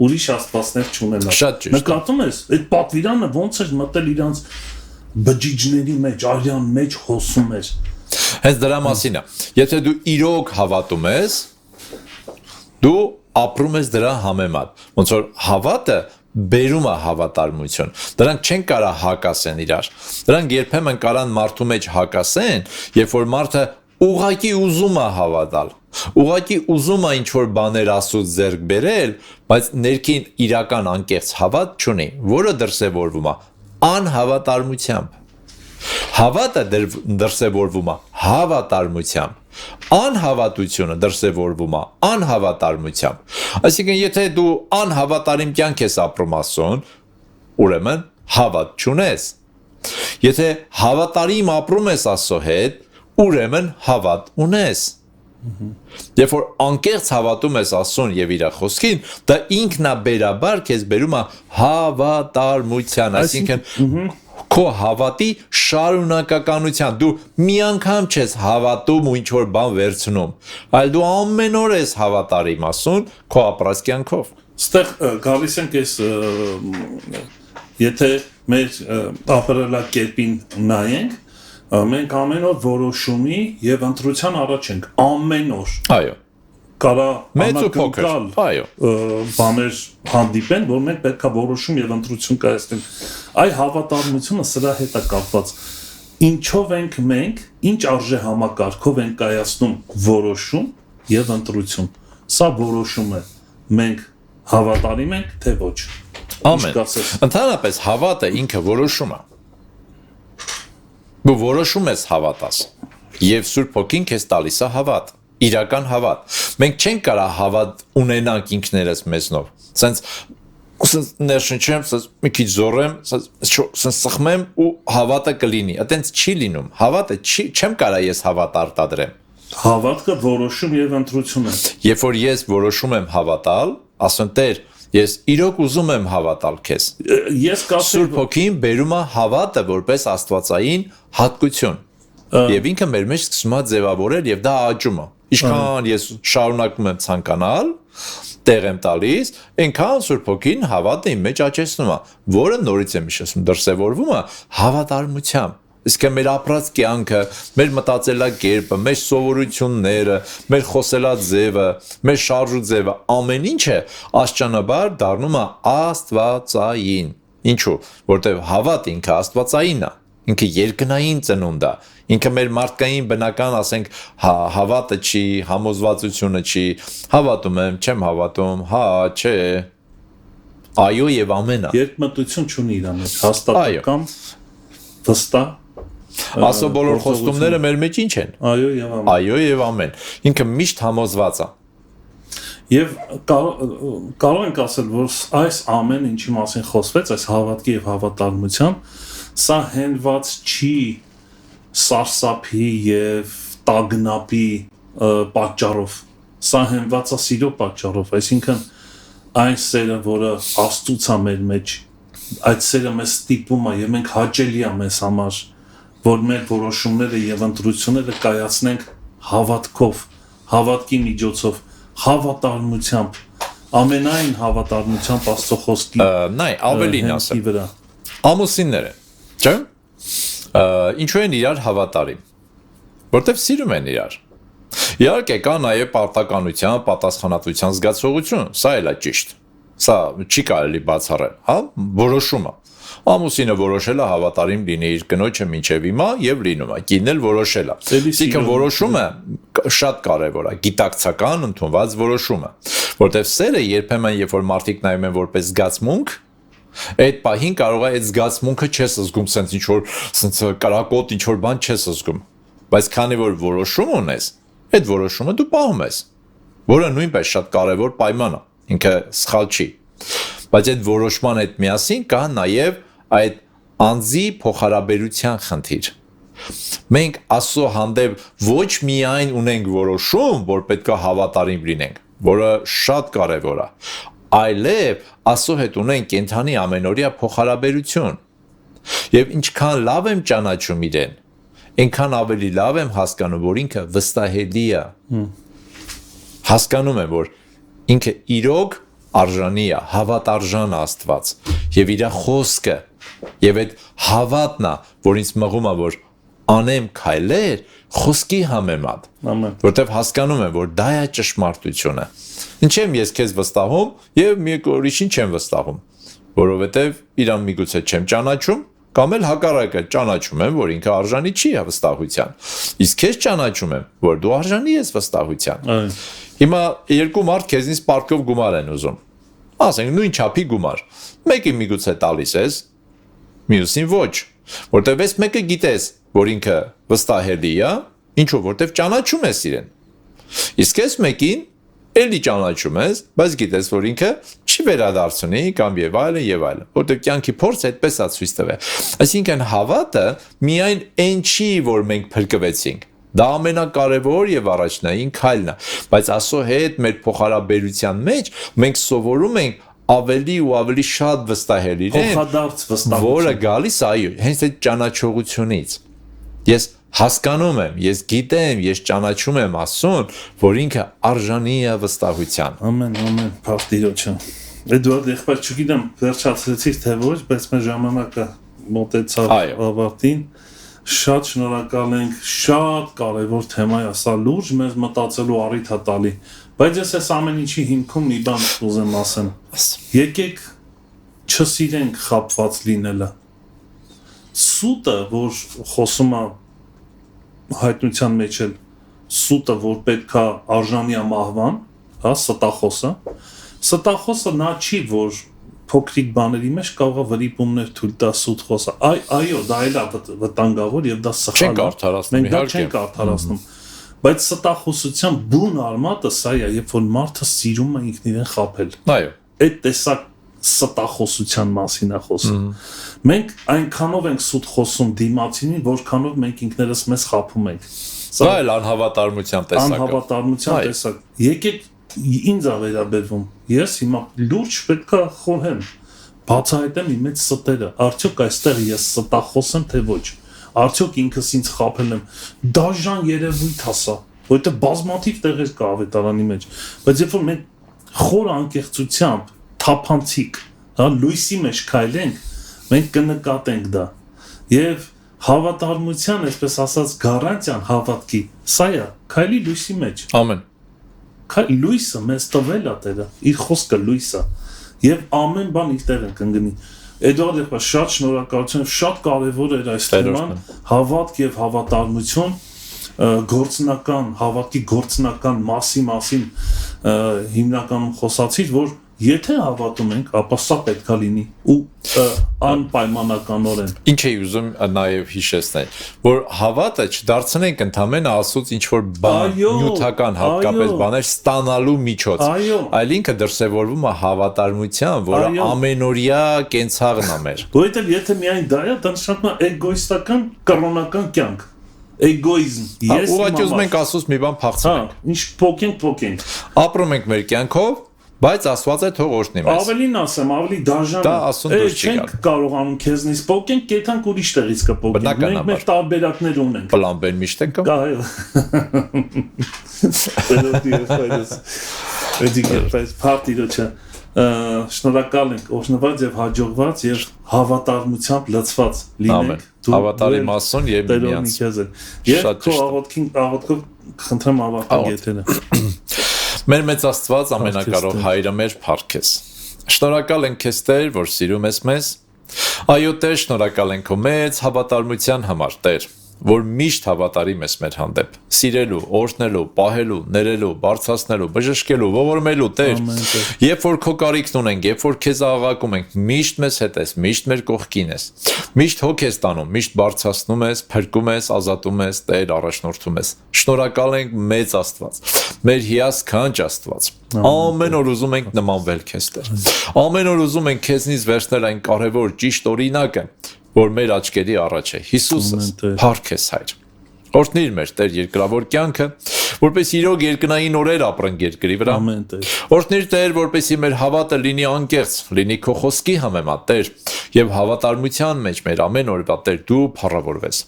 ուրիշ աստվածներ չունենա։ Շատ ճիշտ։ Նկատում ես, այդ պատվիրանը ոնց էր մտել իրանց բջիջների մեջ, արյան մեջ հոսում էր։ Հենց դրա մասին է։ Եթե դու իրոք հավատում ես, դու ապրում ես դրա համեմատ։ Ոնց որ հավատը բերում է հավատարմություն։ Դրանք չեն կարա հակասեն իրար։ Դրանք երբեմն կարան մարդու մեջ հակասեն, երբ որ մարդը ուղղակի ուզում է հավատալ։ Ուղղակի ուզում է ինչ-որ բաներ Աստծուց ձեռք բերել, բայց ներքին իրական անկեղծ հավատ չունի, որը դրսևորվում է անհավատարմությամբ։ Հավատը դրսևորվում է հավատարմությամբ, անհավատությունը դրսևորվում է անհավատարմությամբ։ Այսինքն, եթե դու անհավատարիմ կյանք ես ապրում Աստծուն, ուրեմն հավատ չունես։ Եթե հավատարիմ ապրում ես Աստծո հետ, ուրեմն հավատ ունես։ Երբ որ անկեղծ հավատում ես Աստծուն եւ իր խոսքին, դա ինքնաբերաբար քեզ բերում է հավատարմության, այսինքն Քո հավատի շարունակականության դու մի անգամ չես հավատում ու ինչ որ բան վերցնում, այլ դու ամեն օր ես հավատարիմ ասուն քո ապրած կյանքով։ Ստեղ գալիս ենք այս եթե մեր ապրելակերպին նայենք, մենք ամեն օր որոշումի եւ ընտրության առաջ ենք, ամեն օր։ Այո։ Կարա մեծ ու փոքր, այո, բաներ հանդիպեն, որ մենք պետքա որոշում եւ ընտրություն կայացնենք։ Այ հավատարմությունը սրա հետ է կապված։ Ինչով ենք մենք, ինչ արժե համակարգով ենք կայացնում որոշում եւ ընտրություն։ Սա որոշում է։ Մենք հավատարիմ ենք, թե ոչ։ Ամեն։ Ընդհանրապես հավատը ինքը որոշում է։ Դու որոշում ես հավատաս։ Եվ Սուրբ Հոգին քեզ տալիս է հավատ։ Իրական հավատ։ Մենք չենք կարող հավատ ունենանք ինքներս մեզնով։ Սենց ներշնչեմ, մի քիչ զորեմ, սենց սխմեմ ու հավատը կլինի։ Այդտենց չի լինում։ Հավատը չեմ կարող ես հավատ արտադրեմ։ Հավատքը որոշում եւ ընտրություն է։ Երբ որ ես որոշում եմ հավատալ, ասում Տեր, ես իրոք ուզում եմ հավատալ քեզ։ Ես կասեմ Սուրբ Հոգին բերում է հավատը որպես աստվածային հատկություն։ Եվ ինքը մեր մեջ սկսում է ձևավորել եւ դա աճում է։ Ինչքան ես շարունակում եմ ցանկանալ, տեղ եմ տալիս, այնքան Սուրբ Հոգին հավատը իմ մեջ աճեցնում է, որը նորից եմ հիշեցնում դրսևորվում է հավատարմությամբ։ Իսկ մեր ապրած կյանքը, մեր մտածելակերպը, մեր սովորությունները, մեր խոսելաձևը, մեր շարժուձևը, ամեն ինչը աստիճանաբար դառնում է աստվածային։ Ինչու՞, որտեղ հավատը ինքը աստվածային է, ինքը երկնային ծնունդ է, ինքը մեր մարդկային բնական, ասենք, հավատը չի, համոզվածությունը չի, հավատում եմ, չեմ հավատում, հա, չէ, այո եւ ամենը։ Երկմտություն չունի իր մեջ, հաստատակամ, վստահ։ Ասո բոլոր խոստումները մեր մեջ ինչ են։ Այո եւ ամեն։ Այո եւ ամեն։ Ինքը միշտ համոզված է։ Եվ կարող ենք ասել, որ այս ամեն ինչի մասին խոսվեց, այս հավատքի եւ հավատարմության, սա հենված չի սարսափի եւ տագնապի պատճառով, սա հենված է սիրո պատճառով, այսինքն այն սերը, որը Աստծուց է մեր մեջ, այդ սերը մեզ ստիպում է եւ մենք հաճելի է մեզ համար, որ մեր որոշումները եւ ընտրությունները կայացնենք հավատքով, հավատքի միջոցով, հավատարմությամբ, ամենայն հավատարմությամբ Աստծո խոսքի։ Նայ, ավելին ասեմ։ Ամուսինները, չէ՞։ Ինչու են իրար հավատարիմ։ Որտեվ սիրում են իրար։ Իհարկե կա նաև պարտականության, պատասխանատվության զգացողություն, սա էլ է ճիշտ։ Սա չի կարելի բացառել, հա, որոշումը։ Ամուսինը որոշել է հավատարիմ լինի իր կնոջը մինչև հիմա եւ լինում է։ Կինն էլ որոշել է։ Իսկ որոշումը շատ կարեւոր է, գիտակցական ընդունված որոշումը, որտեւ սերը երբեմն երբ որ մարդիկ նայում են որպես զգացմունք, այդ պահին կարող է այդ զգացմունքը չես զգում, sense ինչ որ sense կարակոտ ինչ որ բան չես զգում։ Բայց քանի որ որոշում ունես, այդ որոշումը դու պահում ես, որը նույնպես շատ կարևոր պայման է, ինքը սխալ չի։ Բայց այդ որոշման հետ միասին կա նաև այդ անձի փոխհարաբերության խնդիր։ Մենք Աստծո հանդեպ ոչ միայն ունենք որոշում, որ պետք է հավատարիմ լինենք, որը շատ կարևոր է, այլև Աստծո հետ ունենք կենթանի ամենօրյա փոխհարաբերություն։ Եվ ինչքան լավ եմ ճանաչում իրեն, այնքան ավելի լավ եմ հասկանում, որ ինքը վստահելի է։ Հասկանում եմ, որ ինքը իրոք արժանի է, հավատարժան Աստված, եւ իր խոսքը, եւ այդ հավատն է, որ ինձ մղում է, որ անեմ քայլեր խոսքի համեմատ, որտեվ հասկանում եմ, որ դա է ճշմարտությունը։ Ինչ եմ ես քեզ վստահում եւ մի ուրիշին չեմ վստահում, որովհետեւ իրան միգուցե չեմ ճանաչում, կամ էլ հակառակը ճանաչում եմ, որ ինքը արժանի չի վստահության։ Իսկ քեզ ճանաչում եմ, որ դու արժանի ես վստահության։ Հիմա երկու մարդ քեզնից պարտքով գումար են ուզում։ Ասենք նույն չափի գումար։ Մեկին միգուցե տալիս ես, մյուսին ոչ, որտեվ այս մեկը գիտես, որ ինքը վստահելի է, ինչու, որտեվ ճանաչում ես իրեն։ Իսկ այս մեկին էլի ճանաչում ես, բայց գիտես, որ ինքը չի վերադարձնի կամ եւ այլն, որտեղ կյանքի փորձը այդպես է ցույց տվել։ Այսինքն հավատը միայն այն չի, որ մենք փրկվեցինք։ Դա ամենակարևոր եւ առաջնային քայլն է, բայց Աստծո հետ մեր փոխհարաբերության մեջ մենք սովորում ենք ավելի ու ավելի շատ վստահել իրեն, փոխադարձ վստահություն, որը գալիս այո, հենց այդ ճանաչողությունից։ Ես հասկանում եմ, ես գիտեմ, ես ճանաչում եմ Աստծուն, որ ինքը արժանի է վստահության։ Ամեն, փառք Տիրոջը։ Էդուարդ, եղբայր, չգիտեմ, վերջացրեցիք թե ոչ, բայց մեր ժամանակը մոտեցավ ավարտին։ Շատ շնորհակալ ենք, շատ կարևոր թեմա է, սա լուրջ մեզ մտածելու առիթ է տալի, բայց ես այս ամեն ինչի հիմքում մի բան ուզեմ ասեմ։ Եկեք չսիրենք խաբված լինելը։ Սուտը, որ խոսում է հայտնության մեջ էլ, սուտը, որ պետք է արժանի է մահվան, հա, ստախոսը նա չի, որ փոքրիկ բաների մեջ կարող է վրիպումներ թույլ տա սուտ խոսա։ Այո, դա էլ է վտանգավոր եւ դա սխալ է։ Մենք դա չենք արդարացնում։ Բայց ստախոսության բուն արմատը սա է, երբ որ մարդը սիրում է ինքն իրեն խաբել։ Այո։ Այդ տեսակ ստախոսության մասին է խոսում։ Մենք այնքանով ենք սուտ խոսում դիմացինին, որքանով մենք ինքներս մեզ խաբում ենք։ Դա էլ անհավատարմության տեսակ է։ Անհավատարմության տեսակ։ Եկեք ինձ է վերաբերվում, ես հիմա լուրջ պետք է խորհեմ, բացահայտեմ իմ այդ ստերը, արդյոք այստեղ ես ստախոս եմ, թե ոչ, արդյոք ինքս ինձ խաբել եմ, դաժան երևույթ հասա, որովհետև բազմաթիվ տեղեր կա ավետարանի մեջ, բայց երբ որ մենք խոր անկեղծությամբ, թափանցիկ, լույսի մեջ քայլենք, մենք կնկատենք դա, եւ հավատարմության, այսպես ասած, գարանտիան հավատքի, սա է, քայլի լույսի մեջ։ Ամեն։ Լույսը մեզ տվել է Տերը, իր խոսքը լույս է, եւ ամեն բան իր տեղը կընկնի։ Էդուարդ, շատ շնորհակալություն, շատ կարևոր էր այս թեման, հավատք եւ հավատարմություն, գործնական, հավատքի գործնական մասին հիմնականում խոսացիր, որ եթե հավատում ենք, ապա սա պետք է լինի ու անպայմանականորեն։ Ինչ էի ուզում նաև հիշեցնել, որ հավատը չդարձնենք ընդամենը Աստծուց ինչ որ բան, նյութական հատկապես բաներ ստանալու միջոց, այլ ինքը դրսևորվում է հավատարմության, որը ամենօրյա կենցաղն է մեր։ Որովհետև եթե միայն դա է, դա նշանակում է էգոիստական կրոնական կյանք։ Էգոիզմ։ Ես ուղղակի ուզում ենք Աստծուց մի բան փախցնենք։ Ինչ փոքենք։ Ապրում ենք մեր կյանքով, բայց Աստված է թող օրհնի մեզ։ Ավելին ասեմ, ավելի դաժան։ Դա Աստծուն դուրս չի գալ։ Չենք կարողանում քեզնից փոքենք, կեթանք ուրիշ տեղից կփոքենք։ Մենք մեր տարբերակներ ունենք։ Պլան B-ն միշտ է կա։ Այո։ Էդիկետ պարտիրոջը շնորհակալ ենք, օրհնված եւ հաջողված եւ հավատարմությամբ լցված լինենք։ Հավատարիմ Աստծուն եւ միմյանց։ Եվ քո աղոթքով խնդրեմ ավարտենք եթերը։ Մեր մեծ Աստված ամենակարող Հայրը մեր փառքես։ Շնորհակալ ենք քեզ Տեր, որ սիրում ես մեզ։ Այո Տեր, շնորհակալ ենք քո մեծ հավատարմության համար, Տեր, որ միշտ հավատարիմ ես մեր հանդեպ։ Սիրելու, օրհնելու, պահելու, ներելու, բարձրացնելու, բժշկելու, ողորմելու, Տեր։ Երբ որ քո կարիքն ունենք, երբ որ քեզ աղաղակում ենք, միշտ մեզ հետ ես, միշտ մեր կողքին ես։ Միշտ հոգ ես տանում, միշտ բարձրացնում ես, փրկում ես, ազատում ես, Տեր, առաջնորդում ես։ Շնորհակալ ենք մեծ Աստված, մեր հիասքանչ Աստված։ Ամեն օր ուզում ենք նմանվել քեզ, Տեր։ Ամեն օր ուզում ենք քեզնից վերցնել այն կարևոր ճիշտ օրինակը, որ մեր աչքերի առաջ է, Հիսուսս, փառքես Հայր։ Օրհնիր մեր Տեր երկրավոր կյանքը, որպես իրոք երկնային օրեր ապրենք երկրի վրա։ Ամեն Տեր։ Օրհնիր Տեր, որպեսզի մեր հավատը լինի անկեղծ, լինի քո խոսքի համեմատ, Տեր, եւ հավատարմության մեջ մեր ամեն օրվա Տեր դու փառավորվես։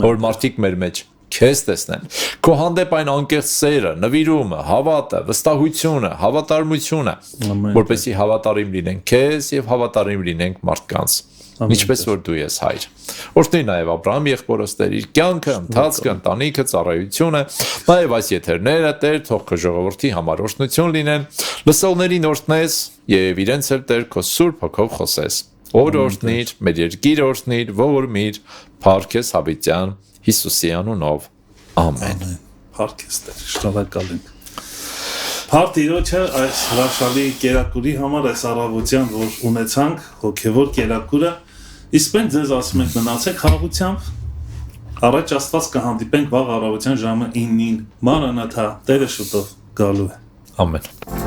Որ մարդիկ մեր մեջ քեզ տեսնեն։ Քո հանդեպ այն անկեղծ սերը, նվիրումը, հավատը, վստահությունը, հավատարմությունը, որպեսզի հավատարիմ լինենք քեզ եւ հավատարիմ լինենք մարդկանց։ Ինչպես որ դու ես Հայր։ Օրհնի նաև Աբրահամ եղբորս Տեր իր կյանքը, ընթացքը, ընտանիքը, ծառայությունը, նաև այս եթերները Տեր թող քո ժողովրդի համար օրհնություն լինեն, լսողներին օրհնես եւ իրենց էլ Տեր քո սուրբ հոգով խոսես։ Օրհնիր, մեր երկիր օրհնիր, ողորմիր, փառքես Հավիտյան Հիսուսի անունով։ Ամեն։ Փառքես Տեր, շնորհակալ ենք։ Փառք Տիրոջը այս հրաշալի կերակուրի համար, այս առավոտյան, որ ունեցանք հոգևոր կերակուրը, իսկ մենք ձեզ ասում ենք մնացեք խաղաղությամբ, առաջ Աստված կհանդիպենք վաղ առավոտյան ժամը 9-ին, Մանրանաթա, Տերը շուտով գալու է։ Ամեն։